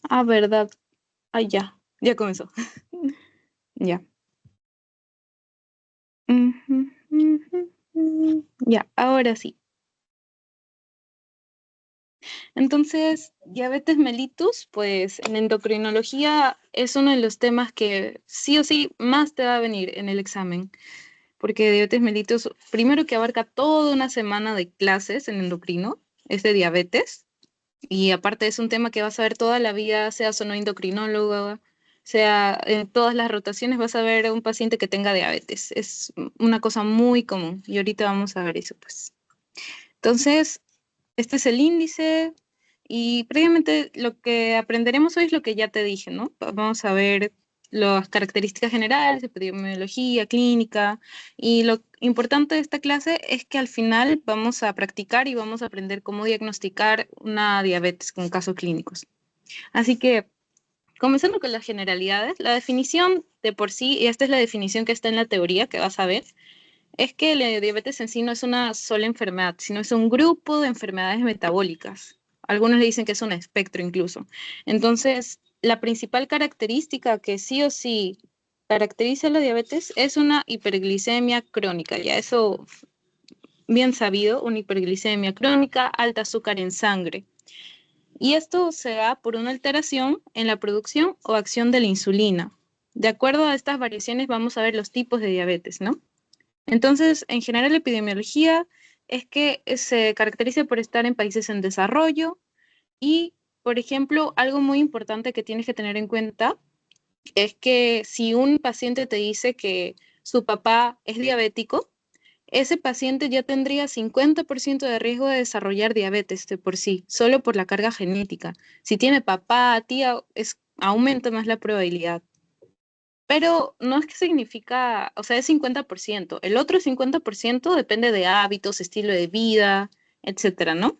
Ah, verdad. Ah, ya comenzó. Ya. Ujú, ujú, Ya, ahora sí. Entonces, diabetes mellitus, pues en endocrinología es uno de los temas que sí o sí más te va a venir en el examen, porque diabetes mellitus, primero que abarca toda una semana de clases en endocrino, es de diabetes, y aparte es un tema que vas a ver toda la vida, seas o no endocrinólogo, sea en todas las rotaciones vas a ver a un paciente que tenga diabetes. Es una cosa muy común y ahorita vamos a ver eso, pues. Entonces, este es el índice y previamente lo que aprenderemos hoy es lo que ya te dije, ¿no? Vamos a ver las características generales, epidemiología, clínica, y lo importante de esta clase es que al final vamos a practicar y vamos a aprender cómo diagnosticar una diabetes con casos clínicos. Así que, comenzando con las generalidades, la definición de por sí, y esta es la definición que está en la teoría que vas a ver, es que la diabetes en sí no es una sola enfermedad, sino es un grupo de enfermedades metabólicas. Algunos le dicen que es un espectro incluso. Entonces, la principal característica que sí o sí caracteriza la diabetes es una hiperglicemia crónica. Ya eso bien sabido, una hiperglicemia crónica, alta azúcar en sangre. Y esto se da por una alteración en la producción o acción de la insulina. De acuerdo a estas variaciones vamos a ver los tipos de diabetes, ¿no? Entonces, en general, la epidemiología es que se caracteriza por estar en países en desarrollo y, por ejemplo, algo muy importante que tienes que tener en cuenta es que si un paciente te dice que su papá es diabético, ese paciente ya tendría 50% de riesgo de desarrollar diabetes de por sí, solo por la carga genética. Si tiene papá, tía, aumenta más la probabilidad. Pero no es que significa, o sea, es 50%. El otro 50% depende de hábitos, estilo de vida, etcétera, ¿no?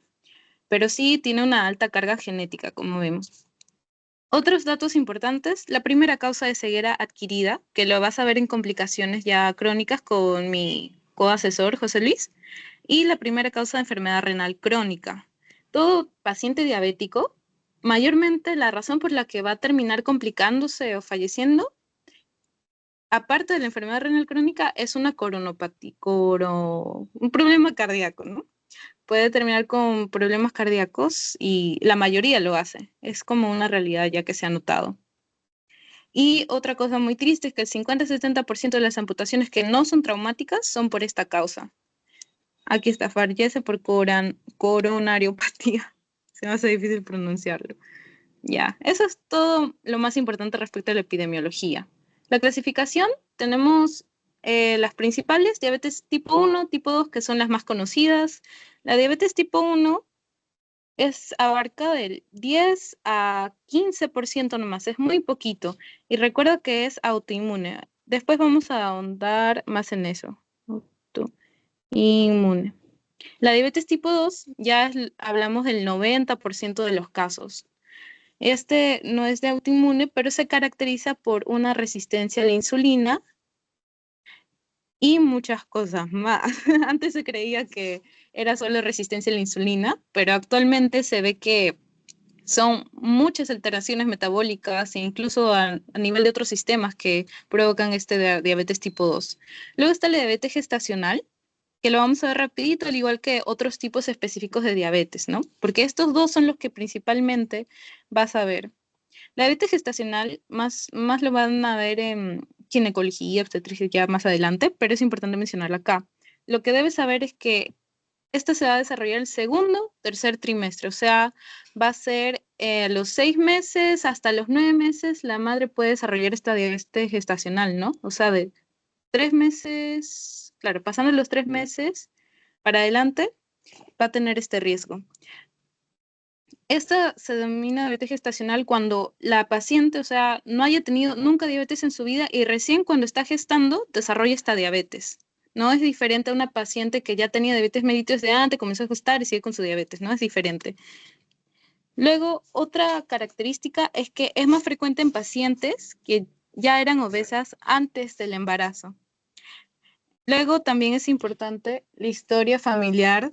Pero sí tiene una alta carga genética, como vemos. Otros datos importantes, la primera causa de ceguera adquirida, que lo vas a ver en complicaciones ya crónicas con mi coasesor José Luis, y la primera causa de enfermedad renal crónica. Todo paciente diabético, mayormente la razón por la que va a terminar complicándose o falleciendo aparte de la enfermedad renal crónica, es una coronopatía, un problema cardíaco, ¿no? Puede terminar con problemas cardíacos y la mayoría lo hace. Es como una realidad ya que se ha notado. Y otra cosa muy triste es que el 50-70% de las amputaciones que no son traumáticas son por esta causa. Aquí está, fallece por coronariopatía. Se me hace difícil pronunciarlo. Ya, eso es todo lo más importante respecto a la epidemiología. La clasificación, tenemos las principales, diabetes tipo 1, tipo 2, que son las más conocidas. La diabetes tipo 1 abarca del 10 a 15% nomás, es muy poquito. Y recuerda que es autoinmune. Después vamos a ahondar más en eso. Autoinmune. La diabetes tipo 2, ya hablamos del 90% de los casos. Este no es de autoinmune, pero se caracteriza por una resistencia a la insulina y muchas cosas más. Antes se creía que era solo resistencia a la insulina, pero actualmente se ve que son muchas alteraciones metabólicas e incluso a nivel de otros sistemas que provocan este diabetes tipo 2. Luego está la diabetes gestacional, que lo vamos a ver rapidito, al igual que otros tipos específicos de diabetes, ¿no? Porque estos dos son los que principalmente vas a ver. La diabetes gestacional más lo van a ver en ginecología, obstetricia ya más adelante, pero es importante mencionarla acá. Lo que debes saber es que esta se va a desarrollar el segundo, tercer trimestre, o sea, va a ser los 6 meses hasta los 9 meses, la madre puede desarrollar esta diabetes gestacional, ¿no? O sea, de 3 meses, claro, pasando los 3 meses para adelante, va a tener este riesgo. Esta se denomina diabetes gestacional cuando la paciente, o sea, no haya tenido nunca diabetes en su vida y recién cuando está gestando desarrolla esta diabetes. No es diferente a una paciente que ya tenía diabetes mellitus de antes, comenzó a gestar y sigue con su diabetes, ¿no? Es diferente. Luego, otra característica es que es más frecuente en pacientes que ya eran obesas antes del embarazo. Luego, también es importante la historia familiar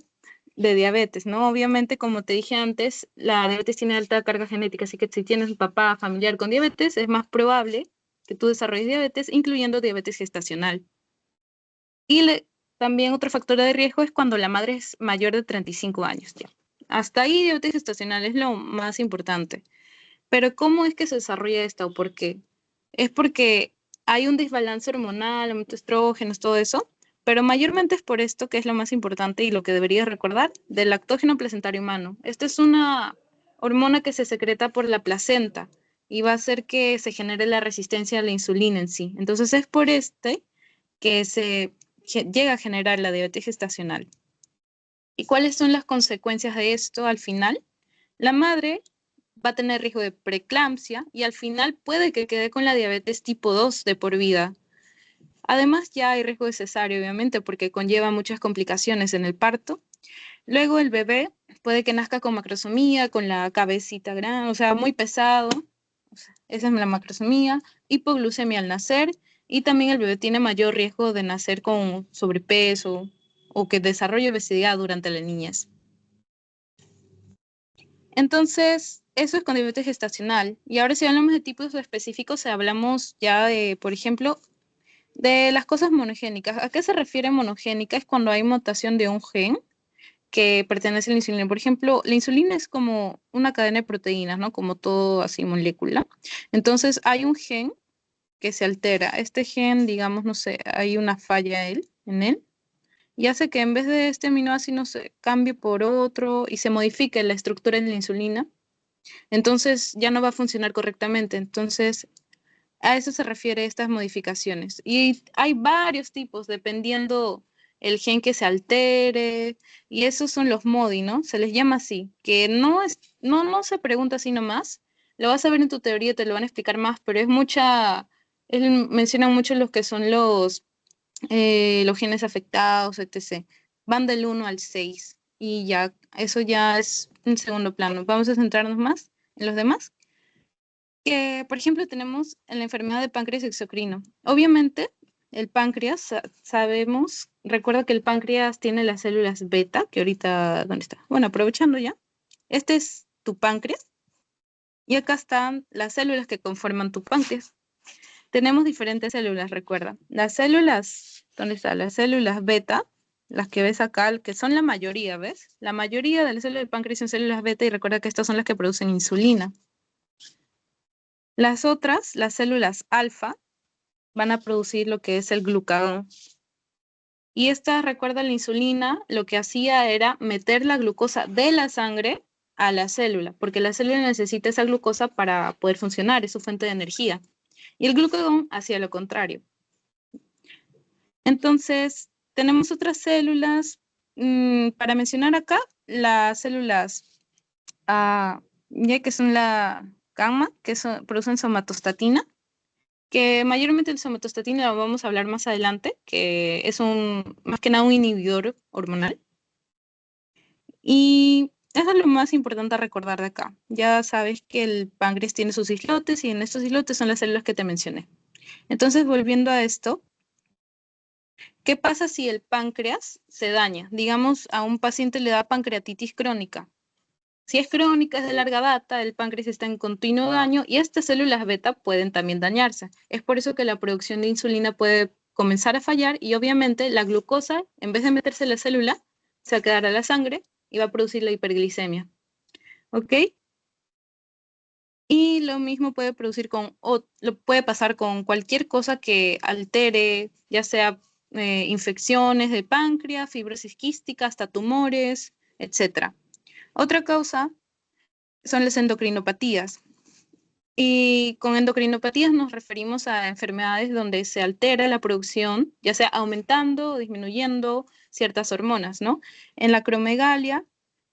de diabetes, ¿no? Obviamente, como te dije antes, la diabetes tiene alta carga genética, así que si tienes un papá familiar con diabetes, es más probable que tú desarrolles diabetes, incluyendo diabetes gestacional. Y también otro factor de riesgo es cuando la madre es mayor de 35 años ya. Hasta ahí diabetes gestacional es lo más importante. Pero ¿cómo es que se desarrolla esta o por qué? Es porque hay un desbalance hormonal, aumento de estrógenos, todo eso, pero mayormente es por esto que es lo más importante y lo que deberías recordar del lactógeno placentario humano. Esta es una hormona que se secreta por la placenta y va a hacer que se genere la resistencia a la insulina en sí. Entonces es por este que se llega a generar la diabetes gestacional. ¿Y cuáles son las consecuencias de esto al final? La madre va a tener riesgo de preeclampsia y al final puede que quede con la diabetes tipo 2 de por vida. Además, ya hay riesgo de cesárea, obviamente, porque conlleva muchas complicaciones en el parto. Luego el bebé puede que nazca con macrosomía, con la cabecita grande, o sea, muy pesado. O sea, esa es la macrosomía, hipoglucemia al nacer y también el bebé tiene mayor riesgo de nacer con sobrepeso o que desarrolle obesidad durante la niñez. Entonces, eso es con diabetes gestacional. Y ahora si hablamos de tipos específicos, hablamos ya de, por ejemplo, de las cosas monogénicas. ¿A qué se refiere monogénica? Es cuando hay mutación de un gen que pertenece a la insulina. Por ejemplo, la insulina es como una cadena de proteínas, ¿no? Como todo así molécula. Entonces, hay un gen que se altera. Este gen, digamos, no sé, hay una falla en él y hace que en vez de este aminoácido se cambie por otro y se modifique la estructura de la insulina. Entonces ya no va a funcionar correctamente. Entonces, a eso se refiere estas modificaciones. Y hay varios tipos dependiendo el gen que se altere, y esos son los MODI, ¿no? Se les llama así, que no se pregunta así nomás. Lo vas a ver en tu teoría, te lo van a explicar más, pero es mucha, él menciona mucho los que son los genes afectados, etc. Van del 1 al 6 y ya, eso ya es un segundo plano. Vamos a centrarnos más en los demás. Que, por ejemplo, tenemos en la enfermedad de páncreas exocrino. Obviamente, el páncreas, sabemos, recuerda que el páncreas tiene las células beta, que ahorita, ¿dónde está? Bueno, aprovechando ya. Este es tu páncreas y acá están las células que conforman tu páncreas. Tenemos diferentes células, recuerda. Las células, ¿dónde está? Las células beta, las que ves acá, que son la mayoría, ¿ves? La mayoría de las células del páncreas son células beta y recuerda que estas son las que producen insulina. Las otras, las células alfa, van a producir lo que es el glucagón. Y esta, recuerda, la insulina, lo que hacía era meter la glucosa de la sangre a la célula, porque la célula necesita esa glucosa para poder funcionar, es su fuente de energía. Y el glucagón hacía lo contrario. Entonces, tenemos otras células, para mencionar acá, las células ya que son la gamma, que producen somatostatina, que mayormente el somatostatina lo vamos a hablar más adelante, que es más que nada un inhibidor hormonal. Y eso es lo más importante a recordar de acá. Ya sabes que el páncreas tiene sus islotes y en estos islotes son las células que te mencioné. Entonces, volviendo a esto, ¿qué pasa si el páncreas se daña? Digamos, a un paciente le da pancreatitis crónica. Si es crónica, es de larga data, el páncreas está en continuo daño y estas células beta pueden también dañarse. Es por eso que la producción de insulina puede comenzar a fallar y obviamente la glucosa, en vez de meterse en la célula, se va a quedar a la sangre y va a producir la hiperglicemia. ¿Ok? Y lo mismo puede puede pasar con cualquier cosa que altere, ya sea infecciones de páncreas, fibrosis quística, hasta tumores, etc. Otra causa son las endocrinopatías. Y con endocrinopatías nos referimos a enfermedades donde se altera la producción, ya sea aumentando o disminuyendo ciertas hormonas, ¿no? En la acromegalia,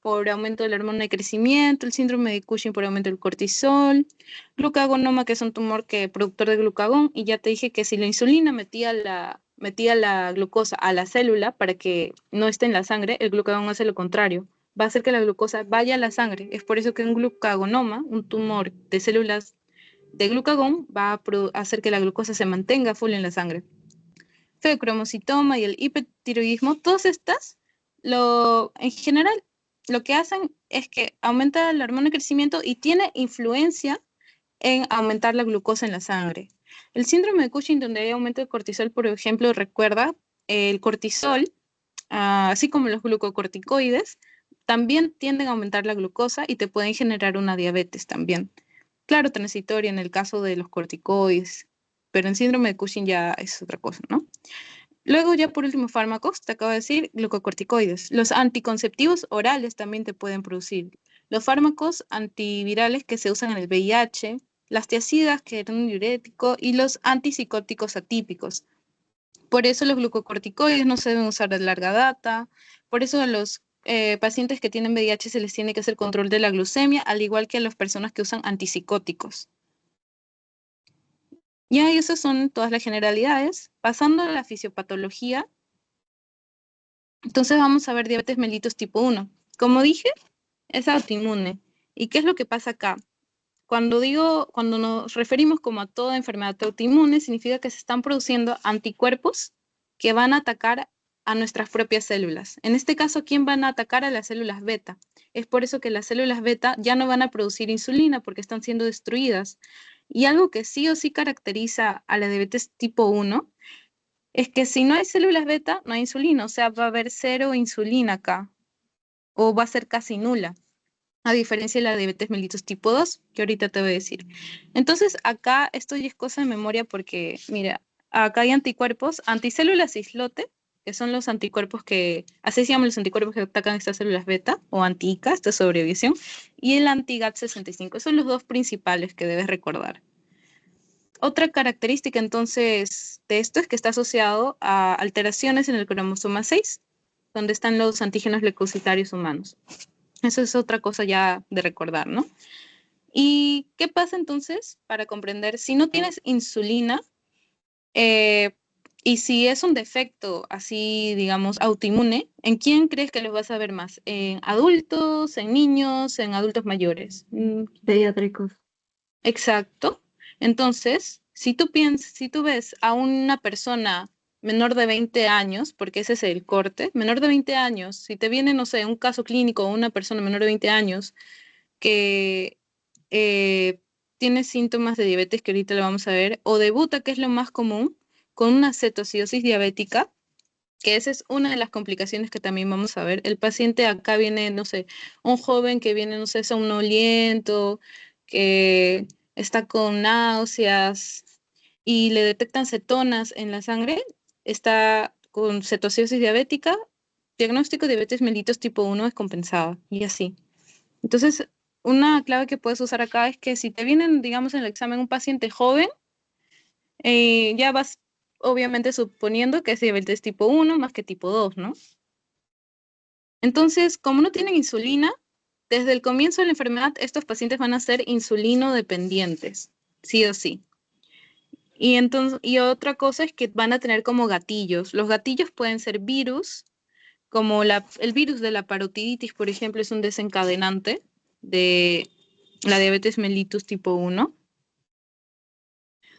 por aumento de la hormona de crecimiento, el síndrome de Cushing por aumento del cortisol, glucagonoma, que es un tumor productor de glucagón, y ya te dije que si la insulina metía la glucosa a la célula para que no esté en la sangre, el glucagón hace lo contrario, va a hacer que la glucosa vaya a la sangre. Es por eso que un glucagonoma, un tumor de células de glucagón, va a hacer que la glucosa se mantenga full en la sangre. Feocromocitoma y el hipertiroidismo, todas estas en general, lo que hacen es que aumenta la hormona de crecimiento y tiene influencia en aumentar la glucosa en la sangre. El síndrome de Cushing, donde hay aumento de cortisol, por ejemplo, recuerda, el cortisol, así como los glucocorticoides, también tienden a aumentar la glucosa y te pueden generar una diabetes también. Claro, transitoria en el caso de los corticoides, pero en síndrome de Cushing ya es otra cosa, ¿no? Luego, ya por último, fármacos, te acabo de decir, glucocorticoides. Los anticonceptivos orales también te pueden producir. Los fármacos antivirales que se usan en el VIH, las tiazidas, que eran un diurético, y los antipsicóticos atípicos. Por eso los glucocorticoides no se deben usar de larga data. Por eso a los pacientes que tienen VIH se les tiene que hacer control de la glucemia, al igual que a las personas que usan antipsicóticos. Ya, y esas son todas las generalidades. Pasando a la fisiopatología, entonces vamos a ver diabetes mellitus tipo 1. Como dije, es autoinmune. ¿Y qué es lo que pasa acá? Cuando nos referimos como a toda enfermedad autoinmune, significa que se están produciendo anticuerpos que van a atacar a nuestras propias células. En este caso, ¿quién van a atacar? A las células beta. Es por eso que las células beta ya no van a producir insulina porque están siendo destruidas. Y algo que sí o sí caracteriza a la diabetes tipo 1 es que si no hay células beta, no hay insulina, o sea, va a haber cero insulina acá, o va a ser casi nula, a diferencia de la diabetes mellitus tipo 2, que ahorita te voy a decir. Entonces, acá esto ya es cosa de memoria porque, mira, acá hay anticuerpos, anticélulas islote, que son los anticuerpos que, así se llaman los anticuerpos que atacan estas células beta, o anti-ICA, esta es su abreviación, y el anti-GAT65, son los dos principales que debes recordar. Otra característica entonces de esto es que está asociado a alteraciones en el cromosoma 6, donde están los antígenos leucocitarios humanos. Eso es otra cosa ya de recordar, ¿no? ¿Y qué pasa entonces para comprender? Si no tienes insulina, eh, y si es un defecto así, digamos, autoinmune, ¿en quién crees que los vas a ver más? ¿En adultos, en niños, en adultos mayores? Pediátricos. Exacto. Entonces, si tú ves a una persona menor de 20 años, porque ese es el corte, menor de 20 años, si te viene, no sé, un caso clínico o una persona menor de 20 años que tiene síntomas de diabetes, que ahorita lo vamos a ver, o debuta, que es lo más común, con una cetoacidosis diabética, que esa es una de las complicaciones que también vamos a ver. El paciente acá viene, no sé, un joven que viene, no sé, somnoliento, que está con náuseas y le detectan cetonas en la sangre, está con cetoacidosis diabética, diagnóstico de diabetes mellitus tipo 1 descompensado y así. Entonces, una clave que puedes usar acá es que si te vienen, digamos, en el examen un paciente joven, ya vas obviamente suponiendo que es diabetes tipo 1 más que tipo 2, ¿no? Entonces, como no tienen insulina, desde el comienzo de la enfermedad, estos pacientes van a ser insulino dependientes, sí o sí. Y, entonces, y otra cosa es que van a tener como gatillos. Los gatillos pueden ser virus, como el virus de la parotiditis, por ejemplo, es un desencadenante de la diabetes mellitus tipo 1.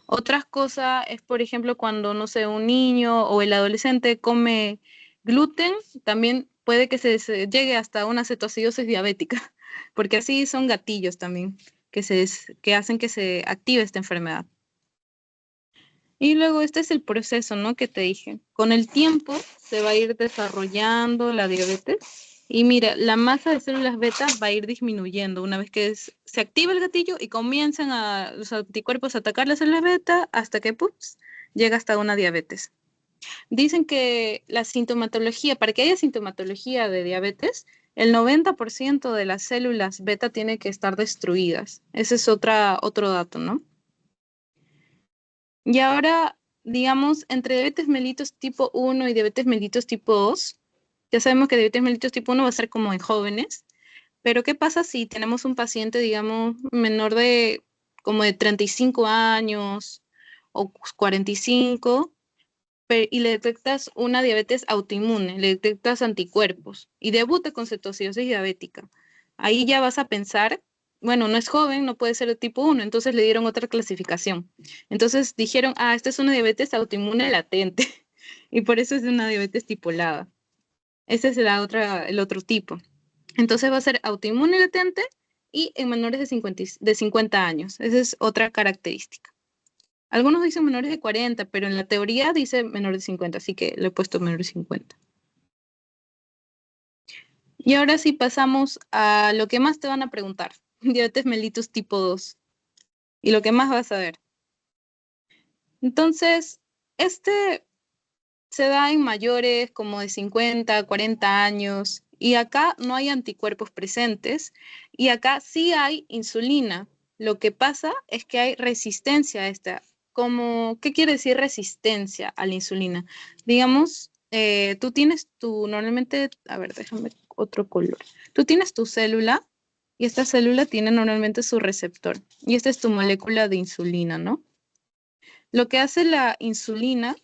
Otra cosa es, por ejemplo, cuando, no sé, un niño o el adolescente come gluten, también puede que se llegue hasta una cetoacidosis diabética, porque así son gatillos también que hacen que se active esta enfermedad. Y luego este es el proceso, ¿no? Que te dije. Con el tiempo se va a ir desarrollando la diabetes. Y mira, la masa de células beta va a ir disminuyendo una vez que se activa el gatillo y comienzan los anticuerpos a atacar las células beta hasta que llega hasta una diabetes. Dicen que la sintomatología, para que haya sintomatología de diabetes, el 90% de las células beta tiene que estar destruidas. Ese es otro dato, ¿no? Y ahora, digamos, entre diabetes mellitus tipo 1 y diabetes mellitus tipo 2, ya sabemos que diabetes mellitus tipo 1 va a ser como en jóvenes, pero ¿qué pasa si tenemos un paciente, digamos, menor de como de 35 años o 45 y le detectas una diabetes autoinmune, le detectas anticuerpos y debuta con cetoacidosis diabética? Ahí ya vas a pensar, bueno, no es joven, no puede ser de tipo 1, entonces le dieron otra clasificación. Entonces dijeron, esta es una diabetes autoinmune latente y por eso es una diabetes tipolada. Ese es el otro tipo. Entonces va a ser autoinmune latente y en menores de 50 años. Esa es otra característica. Algunos dicen menores de 40, pero en la teoría dice menores de 50, así que le he puesto menores de 50. Y ahora sí pasamos a lo que más te van a preguntar. Diabetes mellitus tipo 2. Y lo que más vas a ver. Entonces, este se da en mayores como de 50, 40 años. Y acá no hay anticuerpos presentes. Y acá sí hay insulina. Lo que pasa es que hay resistencia a esta. ¿Qué quiere decir resistencia a la insulina? Digamos, tú tienes normalmente, a ver, déjame otro color. Tú tienes tu célula y esta célula tiene normalmente su receptor. Y esta es tu molécula de insulina, ¿no? Lo que hace la insulina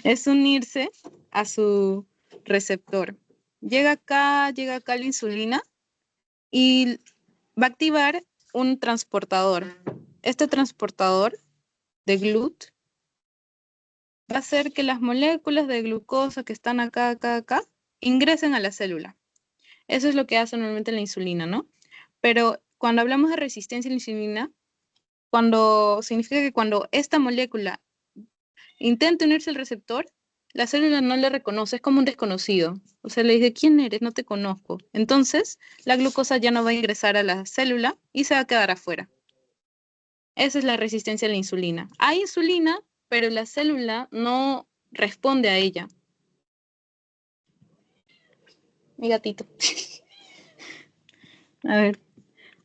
es unirse a su receptor. Llega acá la insulina y va a activar un transportador. Este transportador de GLUT va a hacer que las moléculas de glucosa que están acá, ingresen a la célula. Eso es lo que hace normalmente la insulina, ¿no? Pero cuando hablamos de resistencia a la insulina, significa que cuando esta molécula intenta unirse al receptor, la célula no le reconoce, es como un desconocido. O sea, le dice, ¿quién eres? No te conozco. Entonces, la glucosa ya no va a ingresar a la célula y se va a quedar afuera. Esa es la resistencia a la insulina. Hay insulina, pero la célula no responde a ella. Mi gatito. A ver.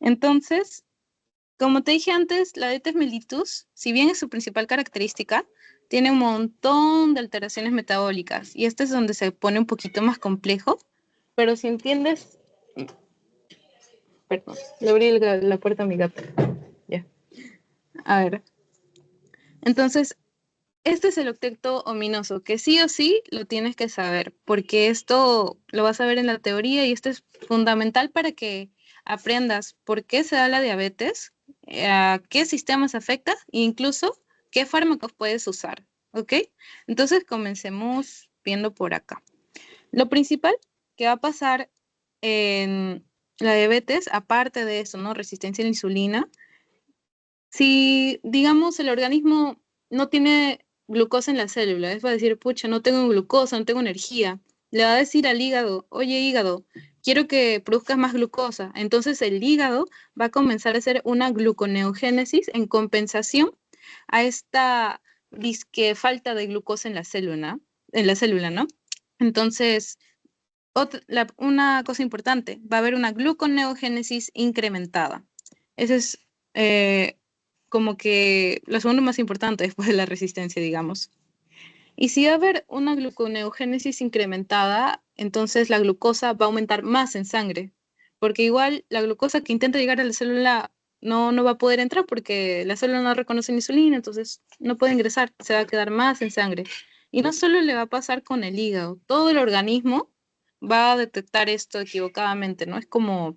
Entonces, como te dije antes, la diabetes mellitus, si bien es su principal característica, tiene un montón de alteraciones metabólicas y este es donde se pone un poquito más complejo, pero si entiendes, perdón, le abrí la puerta a mi gato. Ya. A ver. Entonces, este es el octeto ominoso, que sí o sí lo tienes que saber, porque esto lo vas a ver en la teoría y esto es fundamental para que aprendas por qué se da la diabetes, a qué sistemas afecta e incluso qué fármacos puedes usar, ¿ok? Entonces comencemos viendo por acá. Lo principal que va a pasar en la diabetes, aparte de eso, ¿no? Resistencia a la insulina, si, digamos, el organismo no tiene glucosa en la célula, es va a decir, pucha, no tengo glucosa, no tengo energía. Le va a decir al hígado, oye hígado, quiero que produzcas más glucosa. Entonces el hígado va a comenzar a hacer una gluconeogénesis en compensación a esta disque falta de glucosa en la célula, ¿no? Entonces, una cosa importante, va a haber una gluconeogénesis incrementada. Ese es como que lo segundo más importante después de la resistencia, digamos. Y si va a haber una gluconeogénesis incrementada, entonces la glucosa va a aumentar más en sangre, porque igual la glucosa que intenta llegar a la célula no va a poder entrar porque la célula no reconoce la insulina, entonces no puede ingresar, se va a quedar más en sangre. Y no solo le va a pasar con el hígado, todo el organismo va a detectar esto equivocadamente, ¿no? Es como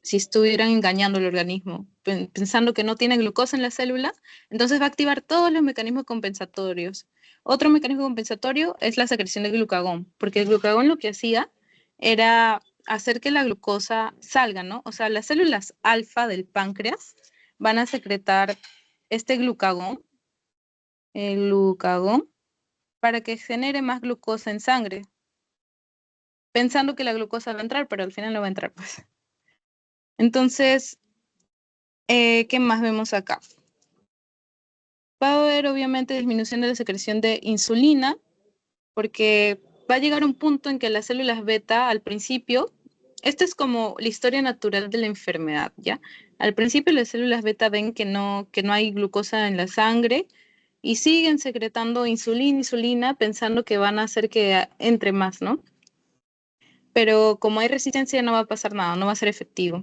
si estuvieran engañando el organismo, pensando que no tiene glucosa en la célula, entonces va a activar todos los mecanismos compensatorios. Otro mecanismo compensatorio es la secreción de glucagón, porque el glucagón lo que hacía era hacer que la glucosa salga, ¿no? O sea, las células alfa del páncreas van a secretar este el glucagón, para que genere más glucosa en sangre, pensando que la glucosa va a entrar, pero al final no va a entrar, pues. Entonces, ¿qué más vemos acá? Va a haber obviamente disminución de la secreción de insulina, porque va a llegar un punto en que las células beta al principio, esta es como la historia natural de la enfermedad, ¿ya? Al principio las células beta ven que no hay glucosa en la sangre y siguen secretando insulina, pensando que van a hacer que entre más, ¿no? Pero como hay resistencia no va a pasar nada, no va a ser efectivo.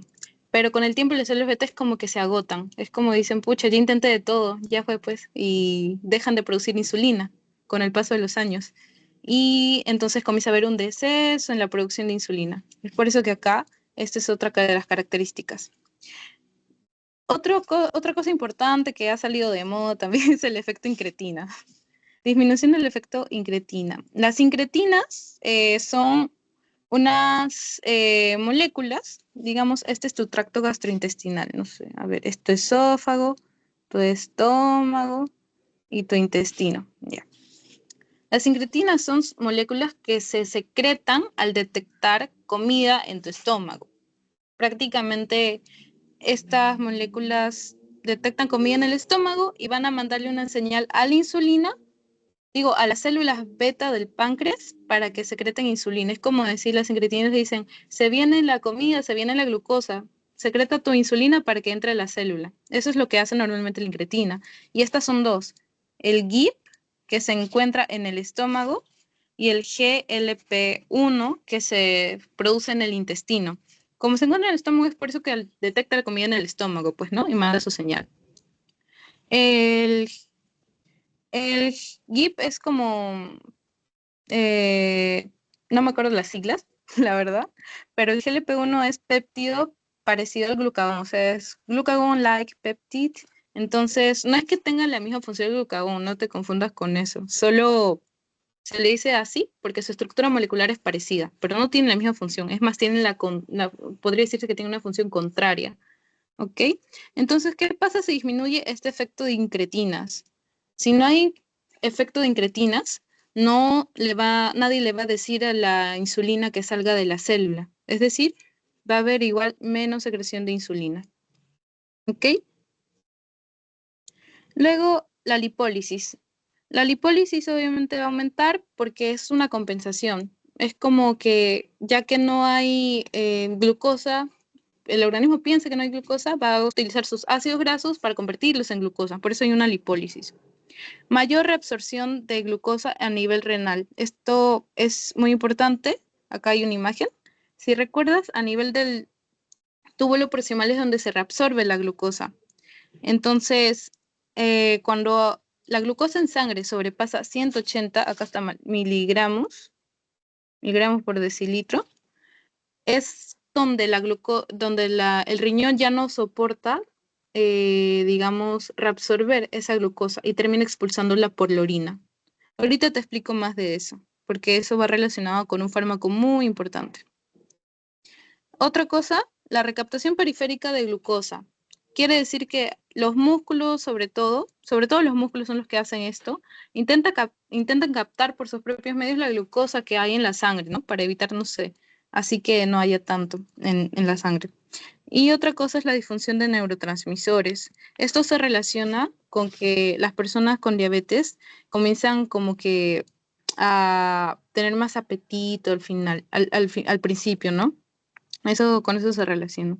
Pero con el tiempo las células beta es como que se agotan, es como dicen, pucha, ya intenté de todo, ya fue pues, y dejan de producir insulina con el paso de los años. Y entonces comienza a haber un deceso en la producción de insulina. Es por eso que acá, esta es otra de las características. Otra cosa importante que ha salido de moda también es el efecto incretina. Disminución del efecto incretina. Las incretinas son unas moléculas, digamos, este es tu tracto gastrointestinal, no sé, a ver, es tu esófago, tu estómago y tu intestino, ya. Las incretinas son moléculas que se secretan al detectar comida en tu estómago. Prácticamente estas moléculas detectan comida en el estómago y van a mandarle una señal a la insulina, digo, a las células beta del páncreas para que secreten insulina. Es como decir, las incretinas dicen, se viene la comida, se viene la glucosa, secreta tu insulina para que entre a la célula. Eso es lo que hace normalmente la incretina. Y estas son dos, el GIP, que se encuentra en el estómago, y el GLP-1, que se produce en el intestino. Como se encuentra en el estómago, es por eso que detecta la comida en el estómago, pues, ¿no? Y manda su señal. El, el GIP es como, no me acuerdo las siglas, la verdad, pero el GLP-1 es péptido parecido al glucagón, o sea, es glucagón-like peptide. Entonces, no es que tenga la misma función del glucagón, no te confundas con eso, solo se le dice así porque su estructura molecular es parecida, pero no tiene la misma función. Es más, tiene podría decirse que tiene una función contraria. ¿Ok? Entonces, ¿qué pasa si disminuye este efecto de incretinas? Si no hay efecto de incretinas, nadie le va a decir a la insulina que salga de la célula. Es decir, va a haber igual menos secreción de insulina. ¿Ok? Luego, la lipólisis. La lipólisis obviamente va a aumentar porque es una compensación. Es como que ya que no hay glucosa, el organismo piensa que no hay glucosa, va a utilizar sus ácidos grasos para convertirlos en glucosa. Por eso hay una lipólisis. Mayor reabsorción de glucosa a nivel renal. Esto es muy importante. Acá hay una imagen. Si recuerdas, a nivel del túbulo proximal es donde se reabsorbe la glucosa. Entonces, cuando la glucosa en sangre sobrepasa 180, acá está mal, miligramos por decilitro, es donde el riñón ya no soporta, digamos, reabsorber esa glucosa y termina expulsándola por la orina. Ahorita te explico más de eso, porque eso va relacionado con un fármaco muy importante. Otra cosa, la recaptación periférica de glucosa. Quiere decir que los músculos, sobre todo los músculos son los que hacen esto, intentan captar por sus propios medios la glucosa que hay en la sangre, ¿no? Para evitar, no sé, así que no haya tanto en la sangre. Y otra cosa es la disfunción de neurotransmisores. Esto se relaciona con que las personas con diabetes comienzan como que a tener más apetito al final, al principio, ¿no? Con eso se relaciona.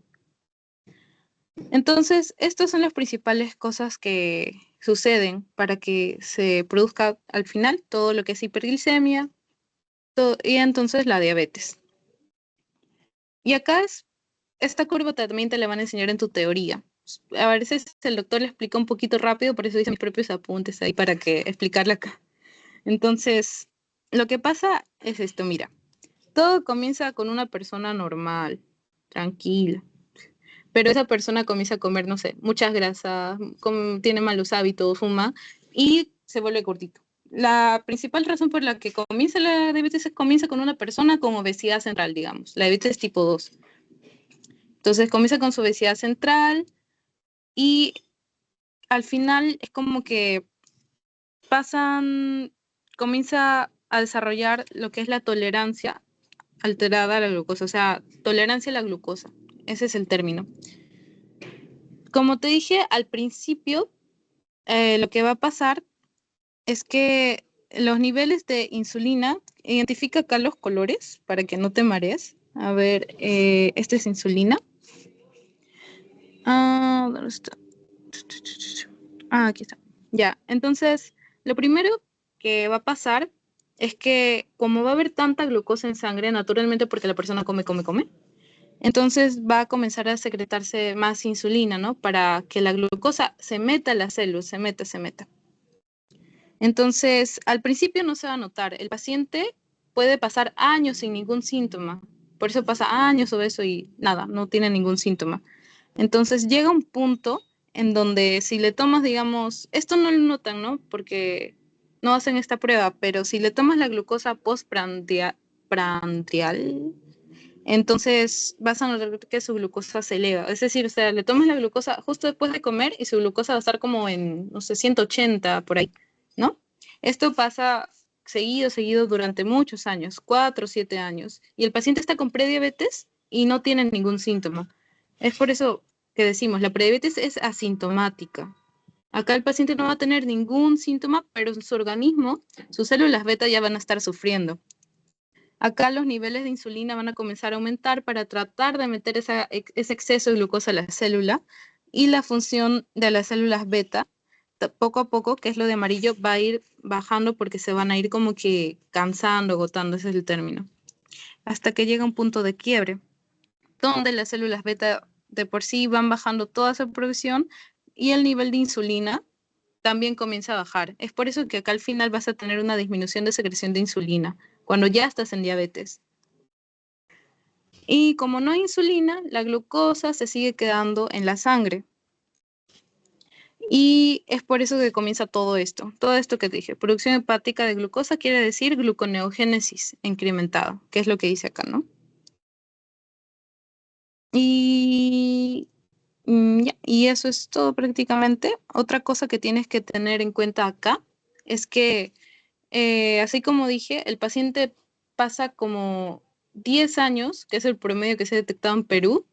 Entonces, estas son las principales cosas que suceden para que se produzca al final todo lo que es hiperglicemia y entonces la diabetes. Y acá esta curva también te la van a enseñar en tu teoría. A veces el doctor le explica un poquito rápido, por eso hice mis propios apuntes ahí para que explicarle acá. Entonces, lo que pasa es esto, mira, todo comienza con una persona normal, tranquila. Pero esa persona comienza a comer, no sé, muchas grasas, tiene malos hábitos, fuma y se vuelve gordito. La principal razón por la que comienza la diabetes comienza con una persona con obesidad central, digamos, la diabetes tipo 2. Entonces comienza con su obesidad central y al final es como que comienza a desarrollar lo que es la tolerancia alterada a la glucosa, o sea, tolerancia a la glucosa. Ese es el término. Como te dije al principio, lo que va a pasar es que los niveles de insulina, identifica acá los colores para que no te marees. A ver, esta es insulina. ¿Dónde está? Aquí está. Ya, entonces, lo primero que va a pasar es que como va a haber tanta glucosa en sangre, naturalmente porque la persona come, entonces va a comenzar a secretarse más insulina, ¿no? Para que la glucosa se meta a las células, se meta. Entonces, al principio no se va a notar. El paciente puede pasar años sin ningún síntoma. Por eso pasa años obeso y nada, no tiene ningún síntoma. Entonces llega un punto en donde si le tomas, digamos, esto no lo notan, ¿no? Porque no hacen esta prueba, pero si le tomas la glucosa postprandial, entonces vas a notar que su glucosa se eleva. Es decir, o sea, le tomas la glucosa justo después de comer y su glucosa va a estar como en, no sé, 180 por ahí, ¿no? Esto pasa seguido durante muchos años, 4 o 7 años, y el paciente está con prediabetes y no tiene ningún síntoma. Es por eso que decimos, la prediabetes es asintomática. Acá el paciente no va a tener ningún síntoma, pero su organismo, sus células beta ya van a estar sufriendo. Acá los niveles de insulina van a comenzar a aumentar para tratar de meter ese exceso de glucosa a la célula, y la función de las células beta, poco a poco, que es lo de amarillo, va a ir bajando porque se van a ir como que cansando, agotando, ese es el término, hasta que llega un punto de quiebre, donde las células beta de por sí van bajando toda su producción y el nivel de insulina también comienza a bajar. Es por eso que acá al final vas a tener una disminución de secreción de insulina, cuando ya estás en diabetes. Y como no hay insulina, la glucosa se sigue quedando en la sangre. Y es por eso que comienza todo esto que te dije. Producción hepática de glucosa quiere decir gluconeogénesis incrementada, que es lo que dice acá, ¿no? Y, y eso es todo prácticamente. Otra cosa que tienes que tener en cuenta acá es que, así como dije, el paciente pasa como 10 años, que es el promedio que se ha detectado en Perú,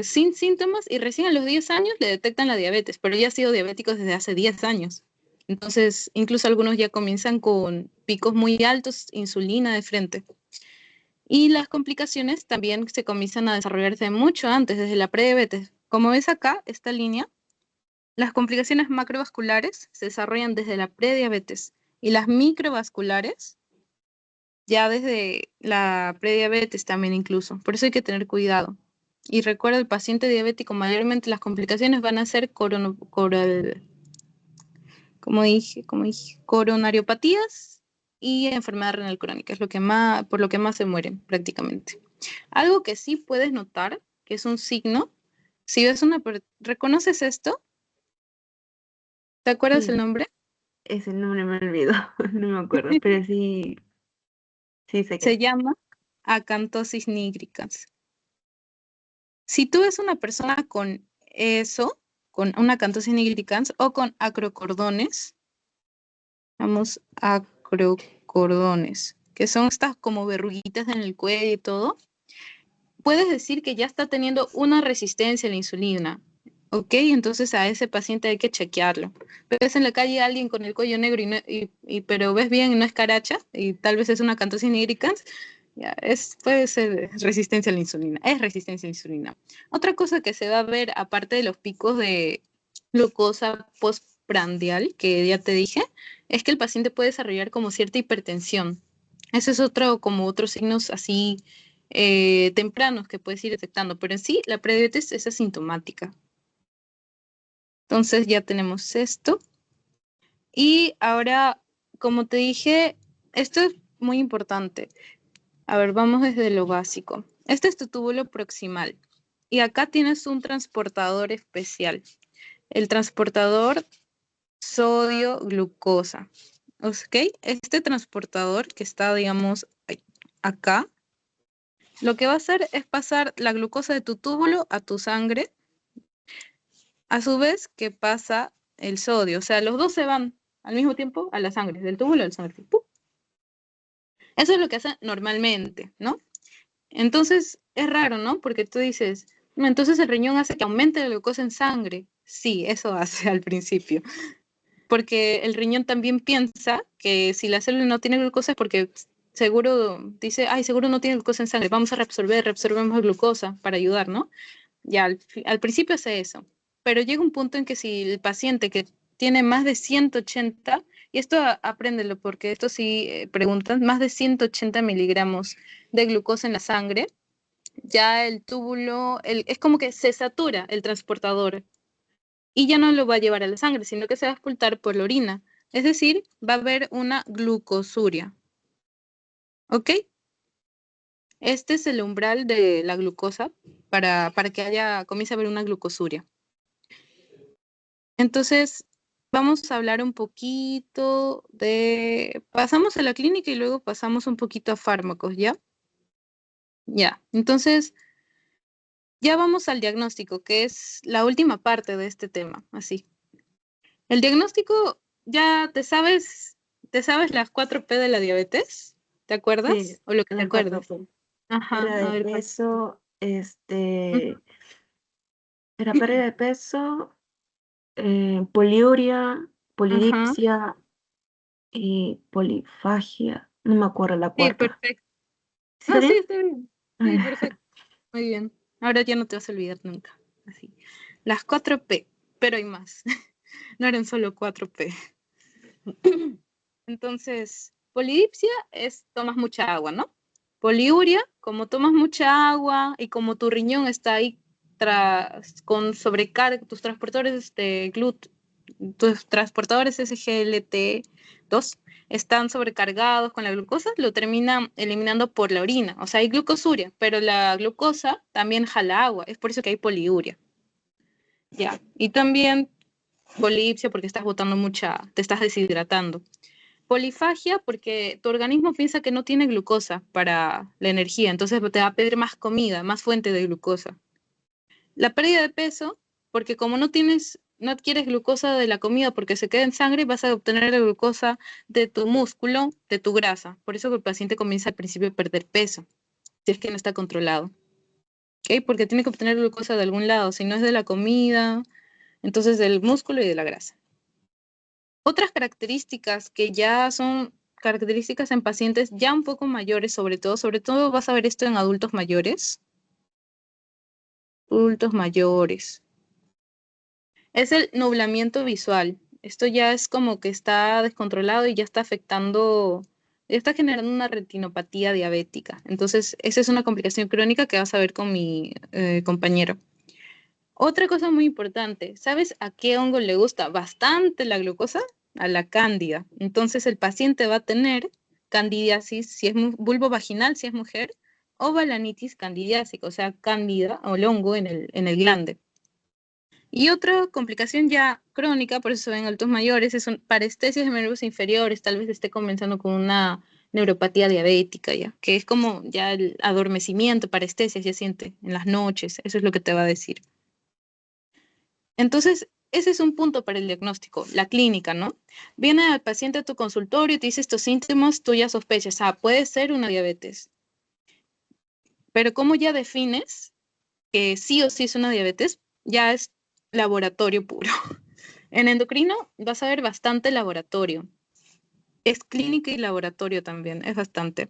sin síntomas, y recién a los 10 años le detectan la diabetes, pero ya ha sido diabético desde hace 10 años. Entonces, incluso algunos ya comienzan con picos muy altos, insulina de frente. Y las complicaciones también se comienzan a desarrollarse mucho antes, desde la prediabetes. Como ves acá, esta línea, las complicaciones macrovasculares se desarrollan desde la prediabetes, y las microvasculares ya desde la prediabetes también incluso. Por eso hay que tener cuidado. Y recuerda, el paciente diabético, mayormente las complicaciones van a ser coronariopatías y enfermedad renal crónica, es lo que más, por lo que más se mueren prácticamente. Algo que sí puedes notar, que es un signo, si ves ¿reconoces esto? ¿Te acuerdas el Sí, nombre? ese nombre me olvidó, no me acuerdo, pero sí, sí sé qué Se es. llama acantosis nigricans. Si tú ves una persona con eso, con una acantosis nigricans o con acrocordones, vamos, acrocordones, que son estas como verruguitas en el cuello y todo, puedes decir que ya está teniendo una resistencia a la insulina. ¿Ok? Entonces a ese paciente hay que chequearlo. Ves en la calle a alguien con el cuello negro, pero ves bien y no es caracha, y tal vez es una acantosis nigricans, ya, puede ser resistencia a la insulina, es resistencia a la insulina. Otra cosa que se va a ver, aparte de los picos de glucosa postprandial, que ya te dije, es que el paciente puede desarrollar como cierta hipertensión. Ese es otro, como otros signos así tempranos que puedes ir detectando, pero en sí la prediabetes es asintomática. Entonces ya tenemos esto. Y ahora, como te dije, esto es muy importante. A ver, vamos desde lo básico. Este es tu túbulo proximal. Y acá tienes un transportador especial. El transportador sodio-glucosa. ¿Ok? Este transportador que está, digamos, acá, lo que va a hacer es pasar la glucosa de tu túbulo a tu sangre, a su vez que pasa el sodio. O sea, los dos se van al mismo tiempo a la sangre, del túbulo a la sangre. ¡Pum! Eso es lo que hace normalmente, ¿no? Entonces, es raro, ¿no? Porque tú dices, no, entonces el riñón hace que aumente la glucosa en sangre. Sí, eso hace al principio. Porque el riñón también piensa que si la célula no tiene glucosa es porque seguro dice, ay, seguro no tiene glucosa en sangre, vamos a reabsorbemos glucosa para ayudar, ¿no? Ya al principio hace eso, pero llega un punto en que si el paciente que tiene más de 180, y esto apréndelo porque esto sí preguntan, más de 180 miligramos de glucosa en la sangre, ya el túbulo, es como que se satura el transportador y ya no lo va a llevar a la sangre, sino que se va a expulsar por la orina. Es decir, va a haber una glucosuria. ¿Ok? Este es el umbral de la glucosa para que comience a haber una glucosuria. Entonces, vamos a hablar un poquito pasamos a la clínica y luego pasamos un poquito a fármacos, ¿ya? Ya, entonces ya vamos al diagnóstico, que es la última parte de este tema, así. El diagnóstico, ya te sabes las 4P de la diabetes, ¿te Sí, acuerdas? O lo que te las cuatro acuerdas. P. Ajá, Pérdida a de ver, ¿cuál? peso, Ujú. era pérdida de peso, poliuria, Ajá, polidipsia y polifagia. No me acuerdo la sí, cuarta. perfecto. ¿Sí está No, sí, bien? está bien. Sí, perfecto. Muy bien. Ahora ya no te vas a olvidar nunca. Así. Las 4P, pero hay más. No eran solo 4P. Entonces, polidipsia es tomas mucha agua, ¿no? Poliuria, como tomas mucha agua y como tu riñón está ahí con sobrecarga, tus transportadores de tus transportadores SGLT2 están sobrecargados con la glucosa, lo terminan eliminando por la orina. O sea, hay glucosuria, pero la glucosa también jala agua, es por eso que hay poliuria. Ya. Y también polipsia porque estás botando te estás deshidratando. Polifagia porque tu organismo piensa que no tiene glucosa para la energía, entonces te va a pedir más comida, más fuente de glucosa. La pérdida de peso porque como no adquieres glucosa de la comida porque se queda en sangre, vas a obtener la glucosa de tu músculo, de tu grasa. Por eso que el paciente comienza al principio a perder peso, si es que no está controlado. ¿Okay? Porque tiene que obtener glucosa de algún lado, si no es de la comida, entonces del músculo y de la grasa. Otras características que ya son características en pacientes ya un poco mayores, sobre todo vas a ver esto en adultos mayores. Es el nublamiento visual. Esto ya es como que está descontrolado y ya está ya está generando una retinopatía diabética. Entonces, esa es una complicación crónica que vas a ver con mi compañero. Otra cosa muy importante, ¿sabes a qué hongo le gusta bastante la glucosa? A la cándida. Entonces el paciente va a tener candidiasis, si es vulvo vaginal, si es mujer, o balanitis candidiásica, o sea, cándida o el hongo en el glande. Y otra complicación ya crónica, por eso se ven altos mayores, son parestesias de miembros inferiores, tal vez esté comenzando con una neuropatía diabética ya, que es como ya el adormecimiento, parestesias, ya siente en las noches, eso es lo que te va a decir. Entonces, ese es un punto para el diagnóstico, la clínica, ¿no? Viene el paciente a tu consultorio y te dice estos síntomas, tú ya sospechas, puede ser una diabetes. Pero ¿cómo ya defines que sí o sí es una diabetes? Ya es laboratorio puro. En endocrino vas a ver bastante laboratorio. Es clínica y laboratorio también, es bastante.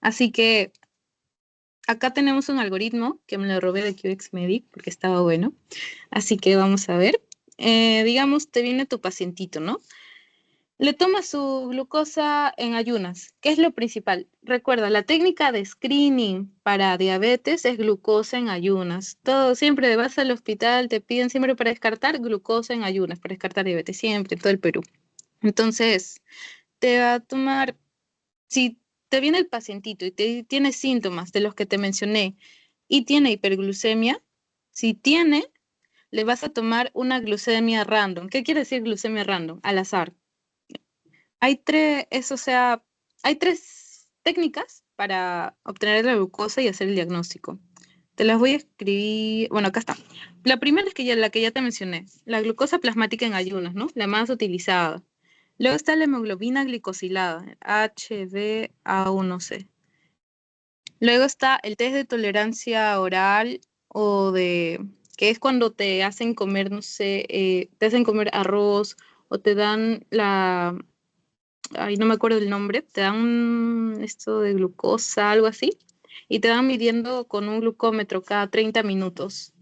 Así que acá tenemos un algoritmo que me lo robé de QXMedic porque estaba bueno. Así que vamos a ver. Digamos, te viene tu pacientito, ¿no? Le toma su glucosa en ayunas. ¿Qué es lo principal? Recuerda, la técnica de screening para diabetes es glucosa en ayunas. Todo siempre vas al hospital, te piden siempre para descartar glucosa en ayunas, para descartar diabetes, siempre, en todo el Perú. Entonces, te va a tomar, si te viene el pacientito y tiene síntomas de los que te mencioné y tiene hiperglucemia, si tiene, le vas a tomar una glucemia random. ¿Qué quiere decir glucemia random? Al azar. Hay tres técnicas para obtener la glucosa y hacer el diagnóstico. Te las voy a escribir. Bueno, acá está. La primera es la que ya te mencioné, la glucosa plasmática en ayunas, ¿no? La más utilizada. Luego está la hemoglobina glicosilada, HbA1c. Luego está el test de tolerancia oral que es cuando te hacen comer, no sé, te hacen comer arroz o te dan ay, no me acuerdo el nombre, te dan esto de glucosa, algo así, y te van midiendo con un glucómetro cada 30 minutos,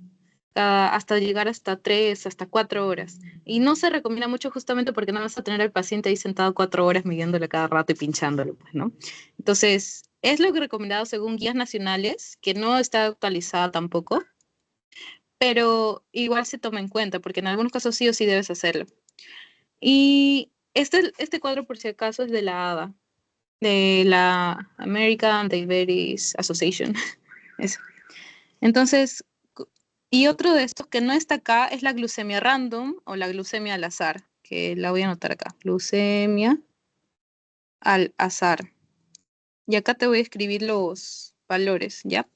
hasta llegar hasta 3, hasta 4 horas. Y no se recomienda mucho justamente porque no vas a tener al paciente ahí sentado 4 horas midiéndole cada rato y pinchándolo, pues, ¿no? Entonces, es lo que recomendado según guías nacionales, que no está actualizada tampoco, pero igual se toma en cuenta, porque en algunos casos sí o sí debes hacerlo. Y este cuadro, por si acaso, es de la ADA, de la American Diabetes Association. Eso. Entonces, Y otro de estos que no está acá es la glucemia random o la glucemia al azar, que la voy a anotar acá. Glucemia al azar. Y acá te voy a escribir los valores, ¿ya?